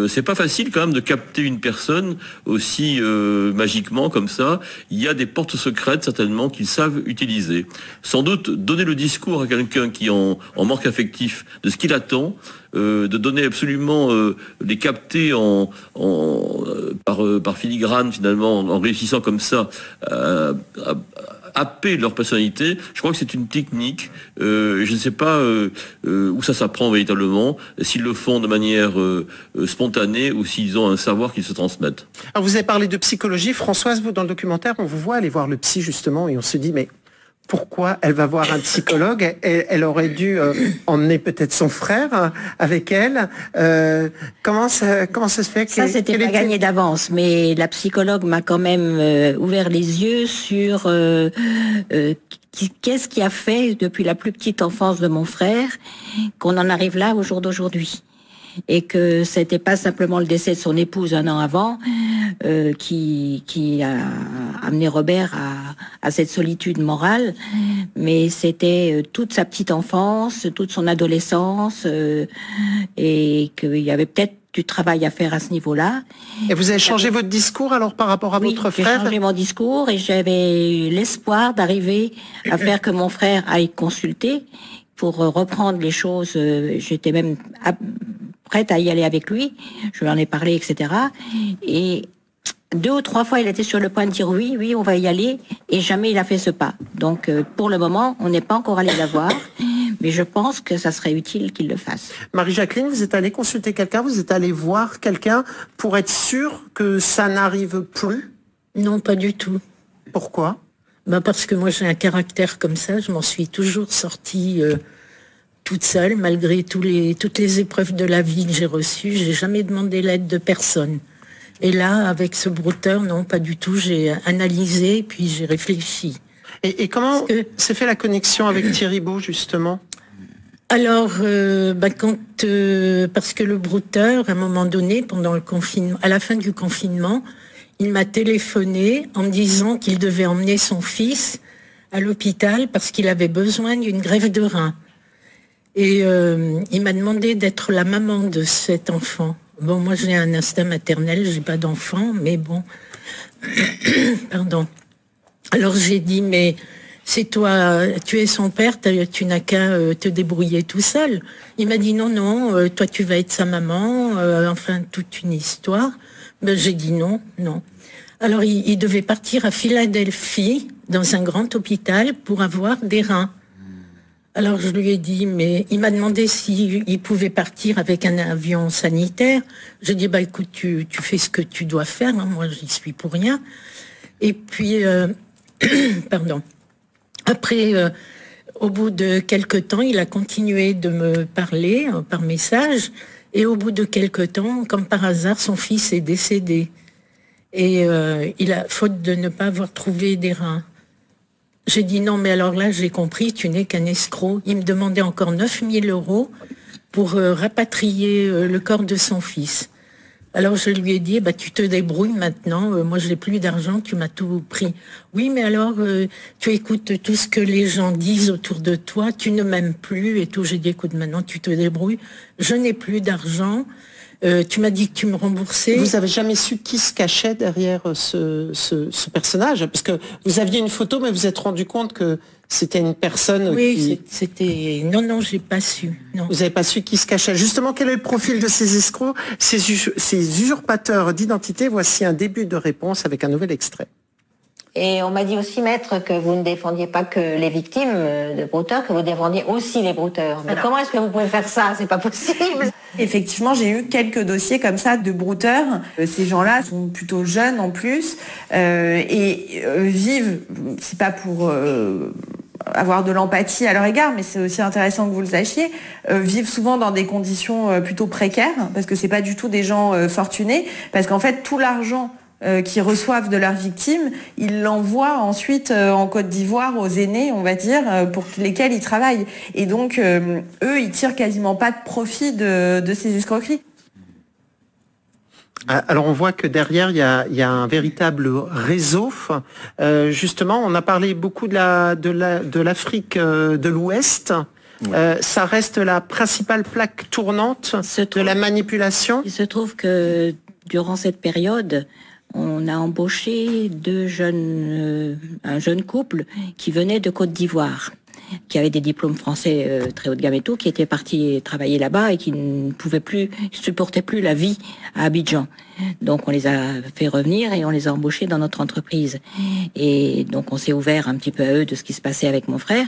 C'est pas facile quand même de capter une personne aussi magiquement comme ça. Il y a des portes secrètes certainement qu'ils savent utiliser. Sans doute donner le discours à quelqu'un qui est en manque affectif de ce qu'il attend, de donner absolument, les capter par filigrane finalement, en réussissant comme ça à happer leur personnalité. Je crois que c'est une technique. Je ne sais pas où ça s'apprend véritablement, s'ils le font de manière spontanée ou s'ils ont un savoir qu'ils se transmettent. Alors vous avez parlé de psychologie. Françoise, vous, dans le documentaire, on vous voit aller voir le psy justement, et on se dit, mais pourquoi elle va voir un psychologue? Elle aurait dû emmener peut-être son frère avec elle. Comment ça se fait? Ça, c'était pas gagné d'avance, mais la psychologue m'a quand même ouvert les yeux sur qu'est-ce qui a fait depuis la plus petite enfance de mon frère qu'on en arrive là au jour d'aujourd'hui. Et que c'était pas simplement le décès de son épouse 1 an avant qui a amené Robert à cette solitude morale, mais c'était toute sa petite enfance, toute son adolescence, et qu'il y avait peut-être du travail à faire à ce niveau-là. Et vous avez changé votre discours alors par rapport à votre frère? J'ai changé mon discours et j'avais l'espoir d'arriver à faire que mon frère aille consulter pour reprendre les choses. J'étais même prête à y aller avec lui, je lui en ai parlé, etc. Et 2 ou 3 fois, il était sur le point de dire oui, on va y aller, et jamais il a fait ce pas. Donc, pour le moment, on n'est pas encore allé la voir, mais je pense que ça serait utile qu'il le fasse. Marie-Jacqueline, vous êtes allée consulter quelqu'un, vous êtes allée voir quelqu'un pour être sûr que ça n'arrive plus? Non, pas du tout. Pourquoi? Parce que moi, j'ai un caractère comme ça, je m'en suis toujours sortie toute seule, malgré toutes les épreuves de la vie que j'ai reçues. J'ai jamais demandé l'aide de personne. Et là, avec ce brouteur, non, pas du tout. J'ai analysé, puis j'ai réfléchi. Et comment s'est fait la connexion avec Thierry Beau, justement? Alors, parce que le brouteur, à un moment donné, pendant le confinement, à la fin du confinement, il m'a téléphoné en me disant qu'il devait emmener son fils à l'hôpital parce qu'il avait besoin d'une greffe de rein. Et il m'a demandé d'être la maman de cet enfant. Bon, moi j'ai un instinct maternel, j'ai pas d'enfant, mais bon. Pardon. Alors j'ai dit, mais c'est toi, tu es son père, tu n'as qu'à te débrouiller tout seul. Il m'a dit, non, toi tu vas être sa maman, enfin toute une histoire. Ben, j'ai dit non. Alors il devait partir à Philadelphie, dans un grand hôpital, pour avoir des reins. Alors je lui ai dit, mais il m'a demandé s'il pouvait partir avec un avion sanitaire. Je dis, écoute, tu fais ce que tu dois faire, hein, moi j'y suis pour rien. Et puis, pardon. Après, au bout de quelques temps, il a continué de me parler par message. Et au bout de quelques temps, comme par hasard, son fils est décédé. Et il a, faute de ne pas avoir trouvé des reins. J'ai dit non, mais alors là, j'ai compris, tu n'es qu'un escroc. Il me demandait encore 9 000 € pour rapatrier le corps de son fils. Alors je lui ai dit, tu te débrouilles maintenant, moi je n'ai plus d'argent, tu m'as tout pris. Oui, mais alors tu écoutes tout ce que les gens disent autour de toi, tu ne m'aimes plus et tout. J'ai dit, écoute, maintenant tu te débrouilles, je n'ai plus d'argent. Tu m'as dit que tu me remboursais. Vous avez jamais su qui se cachait derrière ce personnage? Parce que vous aviez une photo, mais vous êtes rendu compte que c'était une personne c'était... Non, j'ai pas su. Non. Vous n'avez pas su qui se cachait. Justement, quel est le profil de ces escrocs, ces usurpateurs d'identité? Voici un début de réponse avec un nouvel extrait. Et on m'a dit aussi, maître, que vous ne défendiez pas que les victimes de brouteurs, que vous défendiez aussi les brouteurs. Mais comment est-ce que vous pouvez faire ça? C'est pas possible. Effectivement, j'ai eu quelques dossiers comme ça de brouteurs. Ces gens-là sont plutôt jeunes en plus et vivent, c'est pas pour avoir de l'empathie à leur égard, mais c'est aussi intéressant que vous le sachiez, vivent souvent dans des conditions plutôt précaires, parce que c'est pas du tout des gens fortunés, parce qu'en fait, tout l'argent qui reçoivent de leurs victimes, ils l'envoient ensuite en Côte d'Ivoire aux aînés, on va dire, pour lesquels ils travaillent. Et donc, eux, ils tirent quasiment pas de profit de ces escroqueries. Alors on voit que derrière il y a un véritable réseau. Justement, on a parlé beaucoup de l'Afrique de l'Ouest. Oui. Ça reste la principale plaque tournante de la manipulation. Il se trouve que durant cette période, on a embauché un jeune couple qui venait de Côte d'Ivoire, qui avait des diplômes français très haut de gamme et tout, qui était parti travailler là-bas et qui ne supportait plus la vie à Abidjan. Donc on les a fait revenir et on les a embauchés dans notre entreprise. Et donc on s'est ouvert un petit peu à eux de ce qui se passait avec mon frère.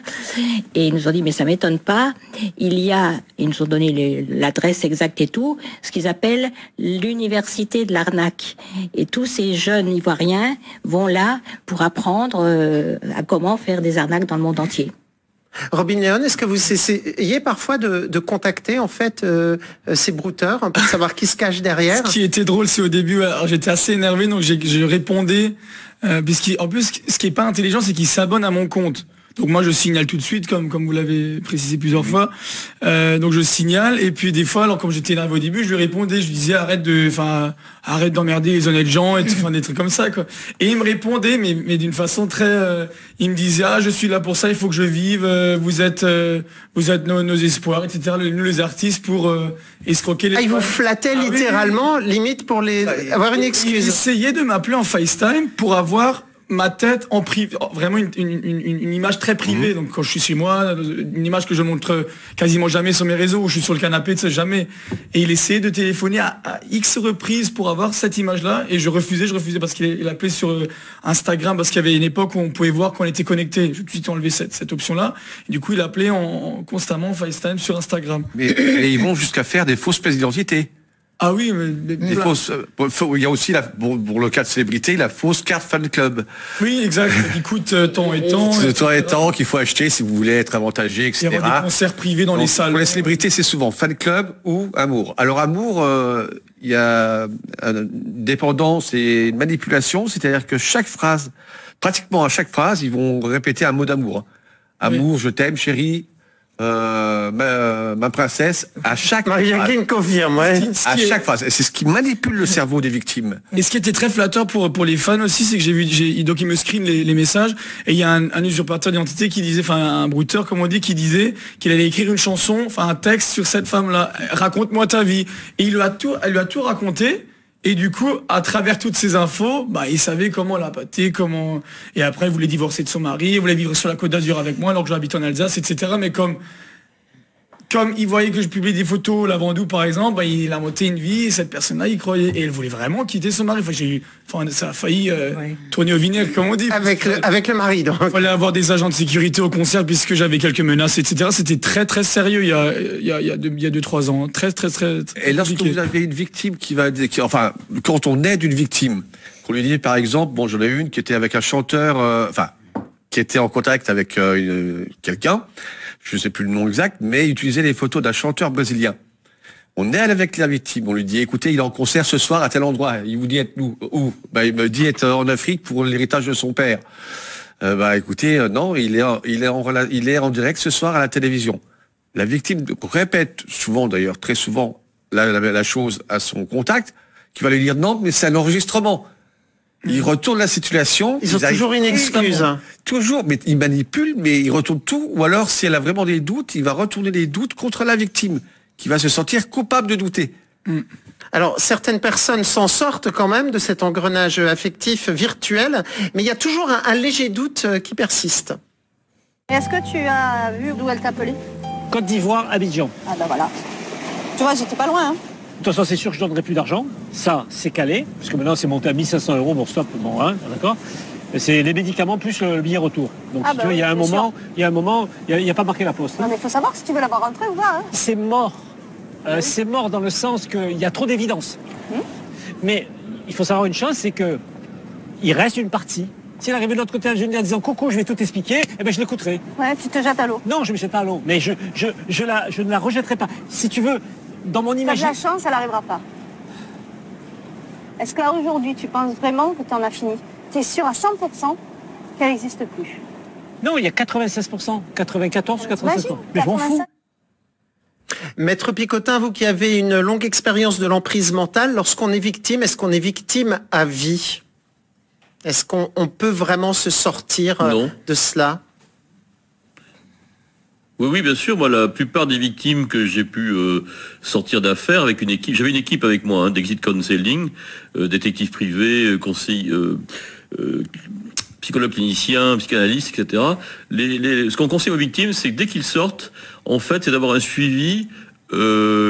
Et ils nous ont dit, mais ça m'étonne pas, ils nous ont donné l'adresse exacte et tout, ce qu'ils appellent l'université de l'arnaque. Et tous ces jeunes Ivoiriens vont là pour apprendre à comment faire des arnaques dans le monde entier. Robin Léon, est-ce que vous essayez parfois de contacter en fait ces brouteurs pour savoir qui se cache derrière? Ce qui était drôle, c'est au début, alors j'étais assez énervé, donc je répondais. En plus, ce qui est pas intelligent, c'est qu'ils s'abonnent à mon compte. Donc moi je signale tout de suite, comme vous l'avez précisé plusieurs fois. Donc je signale, et puis des fois, alors comme j'étais énervé au début, je lui répondais, je lui disais arrête d'emmerder les honnêtes gens et des trucs comme ça, quoi. Et il me répondait, mais d'une façon très, il me disait je suis là pour ça, il faut que je vive, vous êtes nos espoirs, etc. Nous les artistes pour escroquer les. Il vous flattait littéralement, oui. Limite pour avoir une excuse. Il essayait de m'appeler en FaceTime pour avoir ma tête en privé, vraiment une image très privée. Donc quand je suis chez moi, une image que je montre quasiment jamais sur mes réseaux, où je suis sur le canapé, jamais. Et il essayait de téléphoner à X reprises pour avoir cette image-là, et je refusais parce qu'il appelait sur Instagram, parce qu'il y avait une époque où on pouvait voir qu'on était connecté. Je vais tout de suite enlever cette option-là. Et du coup, il appelait constamment FaceTime sur Instagram. Et ils vont jusqu'à faire des fausses pièces d'identité. Ah oui, il y a aussi, pour le cas de célébrité, la fausse carte fan club. Oui, exact. Qui coûte tant et tant. C'est tant et tant qu'il faut acheter si vous voulez être avantagé, etc. Il y a des concerts privés dans les salles. Pour les célébrités, c'est souvent fan club ou amour. Alors amour, il y a une dépendance et une manipulation, c'est-à-dire que chaque phrase, pratiquement à chaque phrase, ils vont répéter un mot d'amour. Amour, je t'aime, chérie. Ma princesse, à chaque Marie-Jacqueline confirme, ouais. À chaque phrase. C'est ce qui manipule le cerveau des victimes. Et ce qui était très flatteur pour les fans aussi, c'est que j'ai vu, donc ils me screenent les messages, et il y a un usurpateur d'identité qui disait, enfin un brouteur comme on dit, qui disait qu'il allait écrire une chanson, enfin un texte sur cette femme-là. Raconte-moi ta vie. Et elle lui a tout raconté. Et du coup, à travers toutes ces infos, il savait comment la pâter, comment... Et après, il voulait divorcer de son mari, il voulait vivre sur la Côte d'Azur avec moi, alors que j'habite en Alsace, etc. Mais comme il voyait que je publiais des photos, la Vendoux par exemple, il a monté une vie, et cette personne-là, il croyait. Et elle voulait vraiment quitter son mari. Ça a failli tourner au vinaigre, comme on dit. Avec le mari, donc. Il fallait avoir des agents de sécurité au concert, puisque j'avais quelques menaces, etc. C'était très, très sérieux il y a 2-3 ans. Très, très, très... Et lorsque vous avez une victime quand on aide une victime, qu'on lui dit par exemple, j'en ai une qui était avec un chanteur, qui était en contact avec quelqu'un, je ne sais plus le nom exact, mais il utilisait les photos d'un chanteur brésilien. On est allé avec la victime, on lui dit, écoutez, il est en concert ce soir à tel endroit. Il vous dit être où? Il me dit être en Afrique pour l'héritage de son père. Écoutez, non, il est en direct ce soir à la télévision. La victime répète souvent, d'ailleurs, très souvent, la chose à son contact, qui va lui dire non, mais c'est un enregistrement. Ils retournent la situation. Ils ont toujours une excuse. Toujours, mais ils manipulent, mais ils retournent tout. Ou alors, si elle a vraiment des doutes, il va retourner les doutes contre la victime, qui va se sentir coupable de douter. Alors, certaines personnes s'en sortent quand même de cet engrenage affectif virtuel, mais il y a toujours un léger doute qui persiste. Est-ce que tu as vu d'où elle t'appelait? Côte d'Ivoire, Abidjan. Ah ben voilà. Tu vois, j'étais pas loin, hein. De toute façon, c'est sûr que je ne donnerai plus d'argent. Ça, c'est calé, parce que maintenant, c'est monté à 1500 €. Bon, stop, d'accord. C'est les médicaments plus le billet retour. Donc, si tu veux, il y a un moment, il n'y a pas marqué la poste. Non, mais il faut savoir si tu veux l'avoir rentré ou pas. Hein. C'est mort. C'est mort dans le sens qu'il y a trop d'évidence. Mais il faut savoir une chose, c'est que il reste une partie. Si elle arrivait de l'autre côté à en disant coucou, je vais tout expliquer, je l'écouterai. Ouais, tu te jettes à l'eau. Non, je me jette pas à l'eau. Mais je ne la rejetterai pas. Si tu veux, dans mon image. T'as de la chance, elle n'arrivera pas. Est-ce qu'aujourd'hui, tu penses vraiment que tu en as fini? Tu es sûr à 100% qu'elle n'existe plus? Non, il y a 96%, 94, 96%. Mais je m'en fous. Maître Picotin, vous qui avez une longue expérience de l'emprise mentale, lorsqu'on est victime, est-ce qu'on est victime à vie? Est-ce qu'on peut vraiment se sortir de cela? Oui, bien sûr. Moi, la plupart des victimes que j'ai pu sortir d'affaires avec une équipe, j'avais une équipe avec moi, d'exit counseling, détective privé, conseil, psychologue clinicien, psychanalyste, etc. Ce qu'on conseille aux victimes, c'est que dès qu'ils sortent, en fait, c'est d'avoir un suivi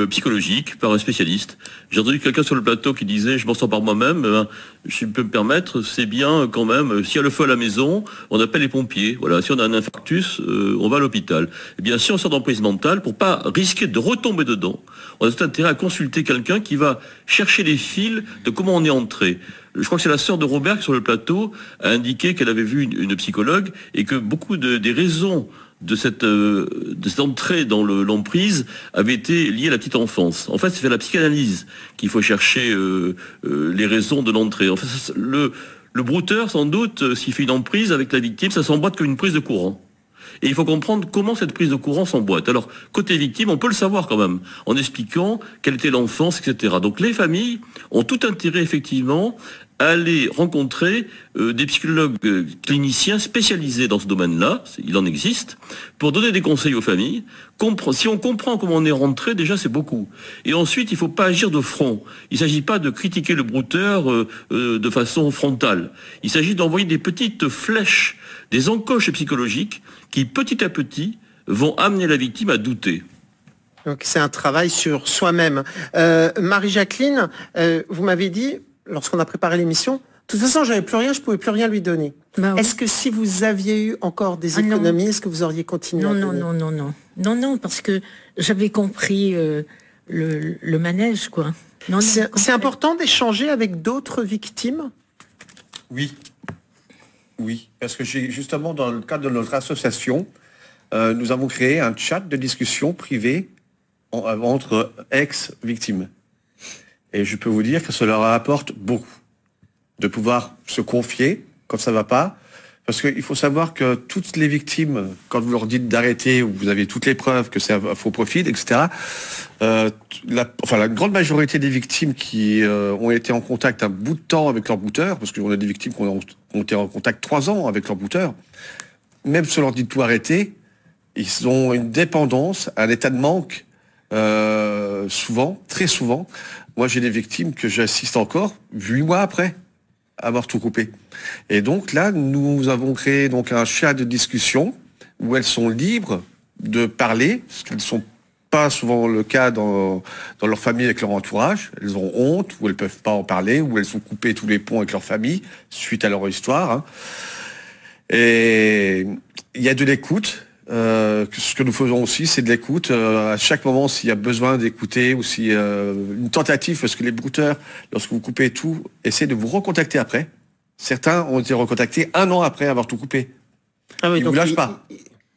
psychologique par un spécialiste. J'ai entendu quelqu'un sur le plateau qui disait je m'en sors par moi-même, je peux me permettre, c'est bien quand même, s'il y a le feu à la maison, on appelle les pompiers. Voilà, si on a un infarctus, on va à l'hôpital. Eh bien, si on sort d'emprise mentale, pour pas risquer de retomber dedans, on a tout intérêt à consulter quelqu'un qui va chercher les fils de comment on est entré. Je crois que c'est la sœur de Robert qui sur le plateau a indiqué qu'elle avait vu une psychologue et que beaucoup des raisons de cette entrée dans l'emprise avait été liée à la petite enfance. En fait, c'est la psychanalyse qu'il faut chercher les raisons de l'entrée. En fait, le brouteur, sans doute, s'il fait une emprise avec la victime, ça s'emboîte comme une prise de courant. Et il faut comprendre comment cette prise de courant s'emboîte. Alors, côté victime, on peut le savoir quand même, en expliquant quelle était l'enfance, etc. Donc les familles ont tout intérêt, effectivement, à aller rencontrer des psychologues cliniciens spécialisés dans ce domaine-là, il en existe, pour donner des conseils aux familles. Si on comprend comment on est rentré, déjà c'est beaucoup. Et ensuite, il ne faut pas agir de front. Il ne s'agit pas de critiquer le brouteur de façon frontale. Il s'agit d'envoyer des petites flèches, des encoches psychologiques qui, petit à petit, vont amener la victime à douter. Donc c'est un travail sur soi-même. Marie-Jacqueline, vous m'avez dit, lorsqu'on a préparé l'émission, de toute façon, j'avais plus rien, je pouvais plus rien lui donner. Oui. Est-ce que si vous aviez eu encore des économies, est-ce que vous auriez continué à donner? Non, parce que j'avais compris le manège, quoi. C'est important d'échanger avec d'autres victimes? Oui. Oui, parce que justement, dans le cadre de notre association, nous avons créé un chat de discussion privé entre ex-victimes. Et je peux vous dire que ça leur apporte beaucoup de pouvoir se confier quand ça ne va pas. Parce qu'il faut savoir que toutes les victimes, quand vous leur dites d'arrêter, ou vous avez toutes les preuves que c'est un faux profil, etc., la grande majorité des victimes qui ont été en contact un bout de temps avec leur brouteur, parce qu'on a des victimes qui ont été en contact 3 ans avec leur brouteur, même si on leur dit de tout arrêter, ils ont une dépendance, un état de manque, souvent, très souvent. Moi, j'ai des victimes que j'assiste encore 8 mois après avoir tout coupé. Et donc là, nous avons créé donc un chat de discussion où elles sont libres de parler, ce qui ne sont pas souvent le cas dans leur famille avec leur entourage. Elles ont honte, ou elles peuvent pas en parler, ou elles ont coupé tous les ponts avec leur famille suite à leur histoire. Hein. Et il y a de l'écoute. Ce que nous faisons aussi, c'est de l'écoute. À chaque moment, s'il y a besoin d'écouter ou si une tentative, parce que les brouteurs, lorsque vous coupez tout, essaient de vous recontacter après. Certains ont été recontactés 1 an après avoir tout coupé. Ah oui, ils ne donc vous lâchent pas.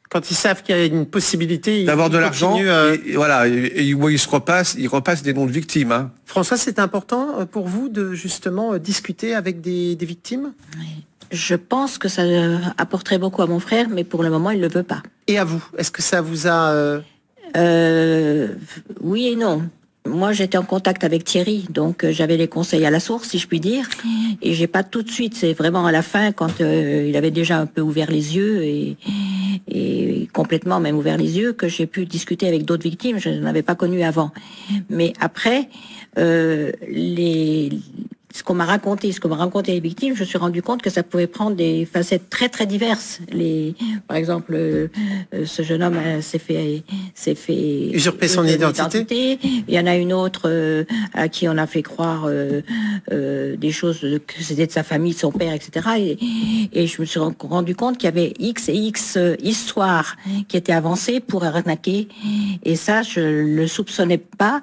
Quand ils savent qu'il y a une possibilité d'avoir de l'argent, et voilà, et où ils repassent des noms de victimes. Hein. François, c'est important pour vous de justement discuter avec des victimes? Oui. Je pense que ça apporterait beaucoup à mon frère, mais pour le moment, il ne le veut pas. Et à vous? Est-ce que ça vous a... Oui et non. Moi, j'étais en contact avec Thierry, donc j'avais les conseils à la source, si je puis dire. Et j'ai pas tout de suite, c'est vraiment à la fin, quand il avait déjà un peu ouvert les yeux, et complètement même ouvert les yeux, que j'ai pu discuter avec d'autres victimes. Je n'avais pas connu avant. Mais après, ce qu'on m'a raconté les victimes, je me suis rendu compte que ça pouvait prendre des facettes très très diverses. Par exemple, ce jeune homme s'est fait usurper son identité. Il y en a une autre à qui on a fait croire des choses que c'était de sa famille, de son père, etc. Et je me suis rendu compte qu'il y avait X et X histoires qui étaient avancées pour arnaquer. Et ça, je le soupçonnais pas.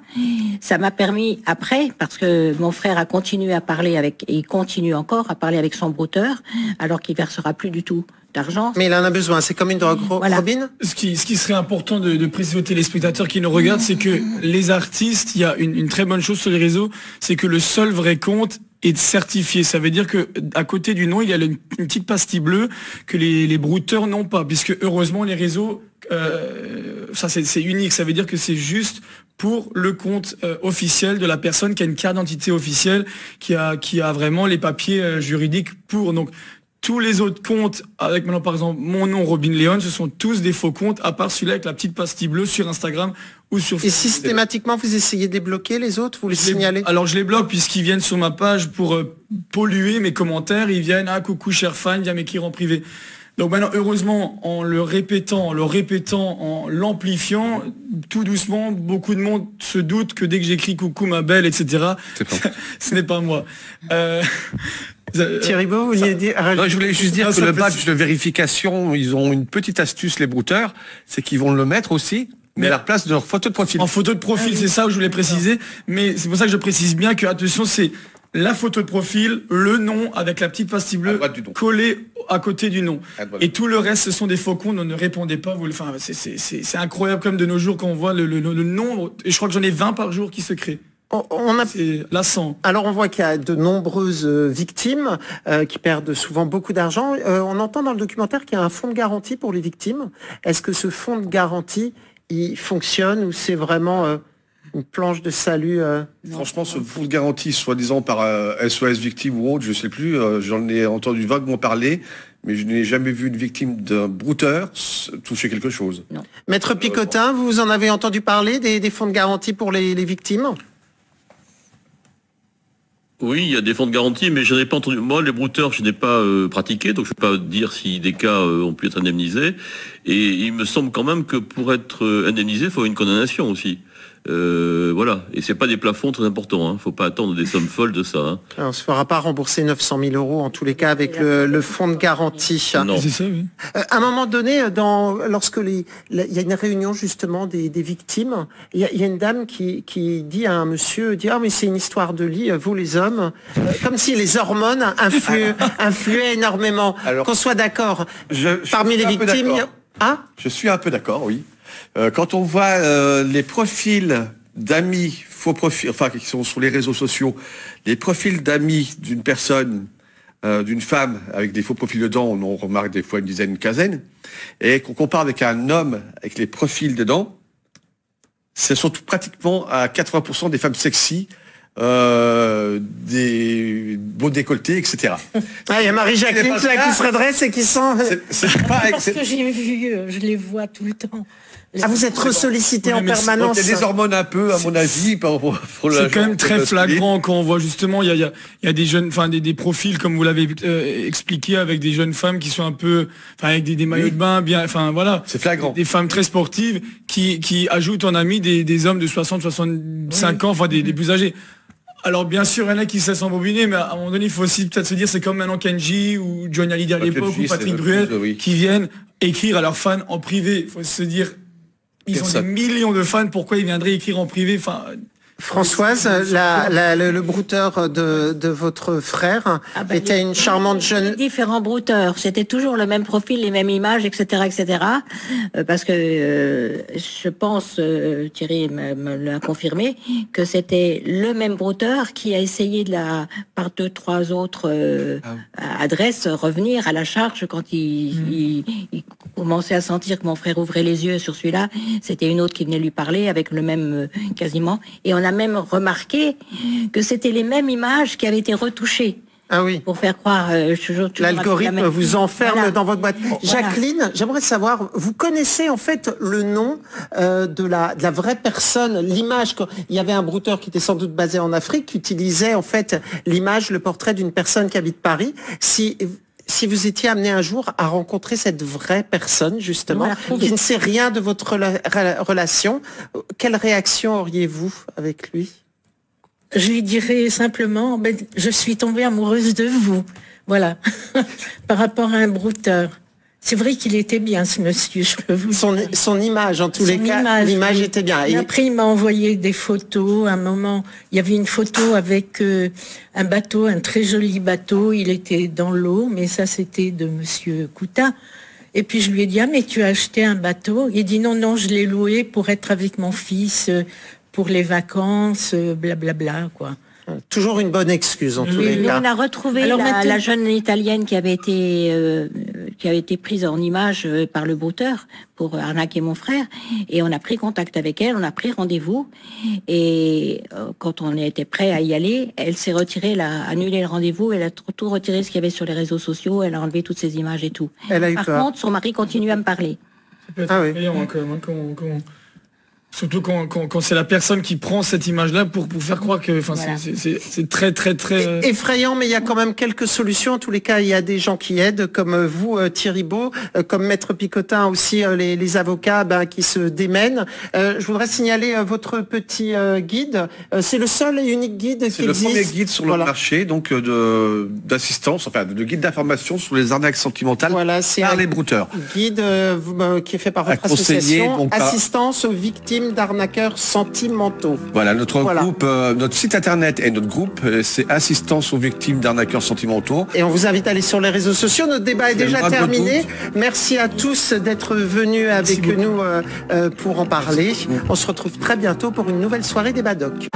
Ça m'a permis après, parce que mon frère a continué à parler avec, et il continue encore à parler avec son brouteur, alors qu'il versera plus du tout d'argent. Mais il en a besoin, c'est comme une drogue. Voilà. Robin ? Ce qui serait important de préciser aux téléspectateurs qui nous regardent, c'est que les artistes, il y a une très bonne chose sur les réseaux, c'est que le seul vrai compte est certifié. Ça veut dire que à côté du nom, il y a une petite pastille bleue que les brouteurs n'ont pas, puisque heureusement les réseaux, ça c'est unique. Ça veut dire que c'est juste pour le compte officiel de la personne qui a une carte d'identité officielle, qui a vraiment les papiers juridiques pour. Donc tous les autres comptes, avec maintenant par exemple mon nom Robin Léon, ce sont tous des faux comptes, à part celui-là avec la petite pastille bleue sur Instagram ou sur Facebook. Et systématiquement, vous essayez de les bloquer, les autres? Vous les signalez? Alors je les bloque puisqu'ils viennent sur ma page pour polluer mes commentaires. Ils viennent, ah coucou cher fan, viens m'écrire en privé. Donc maintenant, heureusement, en le répétant, en l'amplifiant, tout doucement, beaucoup de monde se doute que dès que j'écris coucou ma belle, etc., ce n'est pas moi. Thierry Beau, vous vouliez dire... Non, je voulais juste dire que le badge de vérification, ils ont une petite astuce, les brouteurs, c'est qu'ils vont le mettre aussi, mais à la place de leur photo de profil. En photo de profil, c'est ça où je voulais préciser, mais c'est pour ça que je précise bien que, attention, c'est la photo de profil, le nom avec la petite pastille bleue collée à côté du nom. Et tout le reste, ce sont des faux comptes, ne répondez pas. Enfin, c'est incroyable comme de nos jours quand on voit le nombre, et je crois que j'en ai 20 par jour qui se créent. C'est lassant. Alors on voit qu'il y a de nombreuses victimes qui perdent souvent beaucoup d'argent. On entend dans le documentaire qu'il y a un fonds de garantie pour les victimes. Est-ce que ce fonds de garantie, il fonctionne ou c'est vraiment une planche de salut? Franchement, ce fonds de garantie, soi-disant par SOS Victime ou autre, je ne sais plus, j'en ai entendu vaguement parler, mais je n'ai jamais vu une victime d'un brouteur toucher quelque chose. Non. Maître Picotin, vous en avez entendu parler des fonds de garantie pour les victimes? Oui, il y a des fonds de garantie, mais je n'ai pas entendu. Moi, les brouteurs, je n'ai pas pratiqué, donc je ne peux pas dire si des cas ont pu être indemnisés. Et il me semble quand même que pour être indemnisé, il faut une condamnation aussi. Voilà. Et c'est pas des plafonds très importants. Hein. Faut pas attendre des sommes folles de ça. Hein. Alors, on ne se fera pas rembourser 900 000 euros en tous les cas avec le fonds de garantie. Non. C'est ça, oui. À un moment donné, lorsque il y a une réunion justement des victimes, il y a une dame qui dit à un monsieur, ah mais c'est une histoire de lit, vous les hommes, comme si les hormones influaient énormément. Alors, qu'on soit d'accord. Parmi les victimes, je suis un peu d'accord, oui. Quand on voit les profils d'amis, faux profils, enfin qui sont sur les réseaux sociaux, les profils d'amis d'une personne, d'une femme avec des faux profils dedans, on remarque des fois une dizaine, une quinzaine, et qu'on compare avec un homme avec les profils dedans, ce sont pratiquement à 80% des femmes sexy, des beaux décolletés, etc. Il y a Marie-Jacqueline qui se redresse et qui sent... C'est pas parce que j'ai vu, je les vois tout le temps. Vous êtes ressollicité en permanence. Il y a des hormones un peu, à mon avis. C'est quand même très flagrant quand on voit justement, il y a des jeunes, enfin des profils comme vous l'avez expliqué, avec des jeunes femmes qui sont un peu, enfin avec des maillots de bain bien, enfin voilà. C'est flagrant. Des femmes très sportives qui ajoutent en ami des hommes de 60, 65 ans, enfin des plus âgés. Alors bien sûr, il y en a qui se laissent embobiner, mais à un moment donné, il faut aussi peut-être se dire, c'est comme maintenant Kenji ou Johnny Hallyday à l'époque, ou Patrick Bruel, qui viennent écrire à leurs fans en privé. Il faut se dire, ils ont des millions de fans, pourquoi ils viendraient écrire en privé? Enfin, Françoise, le brouteur de votre frère était une charmante jeune... Différents brouteurs, c'était toujours le même profil, les mêmes images, etc. Parce que je pense, Thierry me l'a confirmé, que c'était le même brouteur qui a essayé par 2-3 autres adresses revenir à la charge quand il commençait à sentir que mon frère ouvrait les yeux sur celui-là. C'était une autre qui venait lui parler avec le même quasiment. Et on a même remarqué que c'était les mêmes images qui avaient été retouchées. Ah oui. Pour faire croire... l'algorithme vous enferme dans votre boîte. Voilà. Jacqueline, j'aimerais savoir, vous connaissez en fait le nom de la vraie personne, l'image. Il y avait un brouteur qui était sans doute basé en Afrique, qui utilisait en fait l'image, le portrait d'une personne qui habite Paris. Si vous étiez amené un jour à rencontrer cette vraie personne, justement, qui ne sait rien de votre relation, quelle réaction auriez-vous avec lui? Je lui dirais simplement, je suis tombée amoureuse de vous. Voilà. Par rapport à un brouteur. C'est vrai qu'il était bien, ce monsieur, je peux vous dire. Son image, en tous les cas, l'image était bien. Et après, il m'a envoyé des photos. À un moment, il y avait une photo avec un bateau, un très joli bateau. Il était dans l'eau, mais ça, c'était de monsieur Couta. Et puis, je lui ai dit, mais tu as acheté un bateau? Il dit, non, je l'ai loué pour être avec mon fils, pour les vacances, blablabla, quoi. Toujours une bonne excuse en tous les cas. On a retrouvé la jeune Italienne qui avait été prise en image par le brouteur pour arnaquer mon frère, et on a pris contact avec elle, on a pris rendez-vous, et quand on était prêt à y aller, elle s'est retirée, elle a annulé le rendez-vous, elle a tout retiré ce qu'il y avait sur les réseaux sociaux, elle a enlevé toutes ces images et tout. Par contre, son mari continue à me parler. Ça peut être effrayant, quand même, surtout quand c'est la personne qui prend cette image-là pour faire croire que, c'est très, très, très... Effrayant, mais il y a quand même quelques solutions. En tous les cas, il y a des gens qui aident, comme vous, Thierry Beau, comme Maître Picotin aussi, les avocats qui se démènent. Je voudrais signaler votre petit guide. C'est le seul et unique guide qui existe. C'est le premier guide sur le marché, donc d'assistance, de guide d'information sur les arnaques sentimentales par les brouteurs. Guide qui est fait par votre association, assistance aux victimes d'arnaqueurs sentimentaux. Voilà, notre groupe, notre site internet et notre groupe, c'est assistance aux victimes d'arnaqueurs sentimentaux. Et on vous invite à aller sur les réseaux sociaux. Notre débat est déjà terminé. Merci à tous d'être venus avec nous pour en parler. On se retrouve très bientôt pour une nouvelle soirée des Badocs.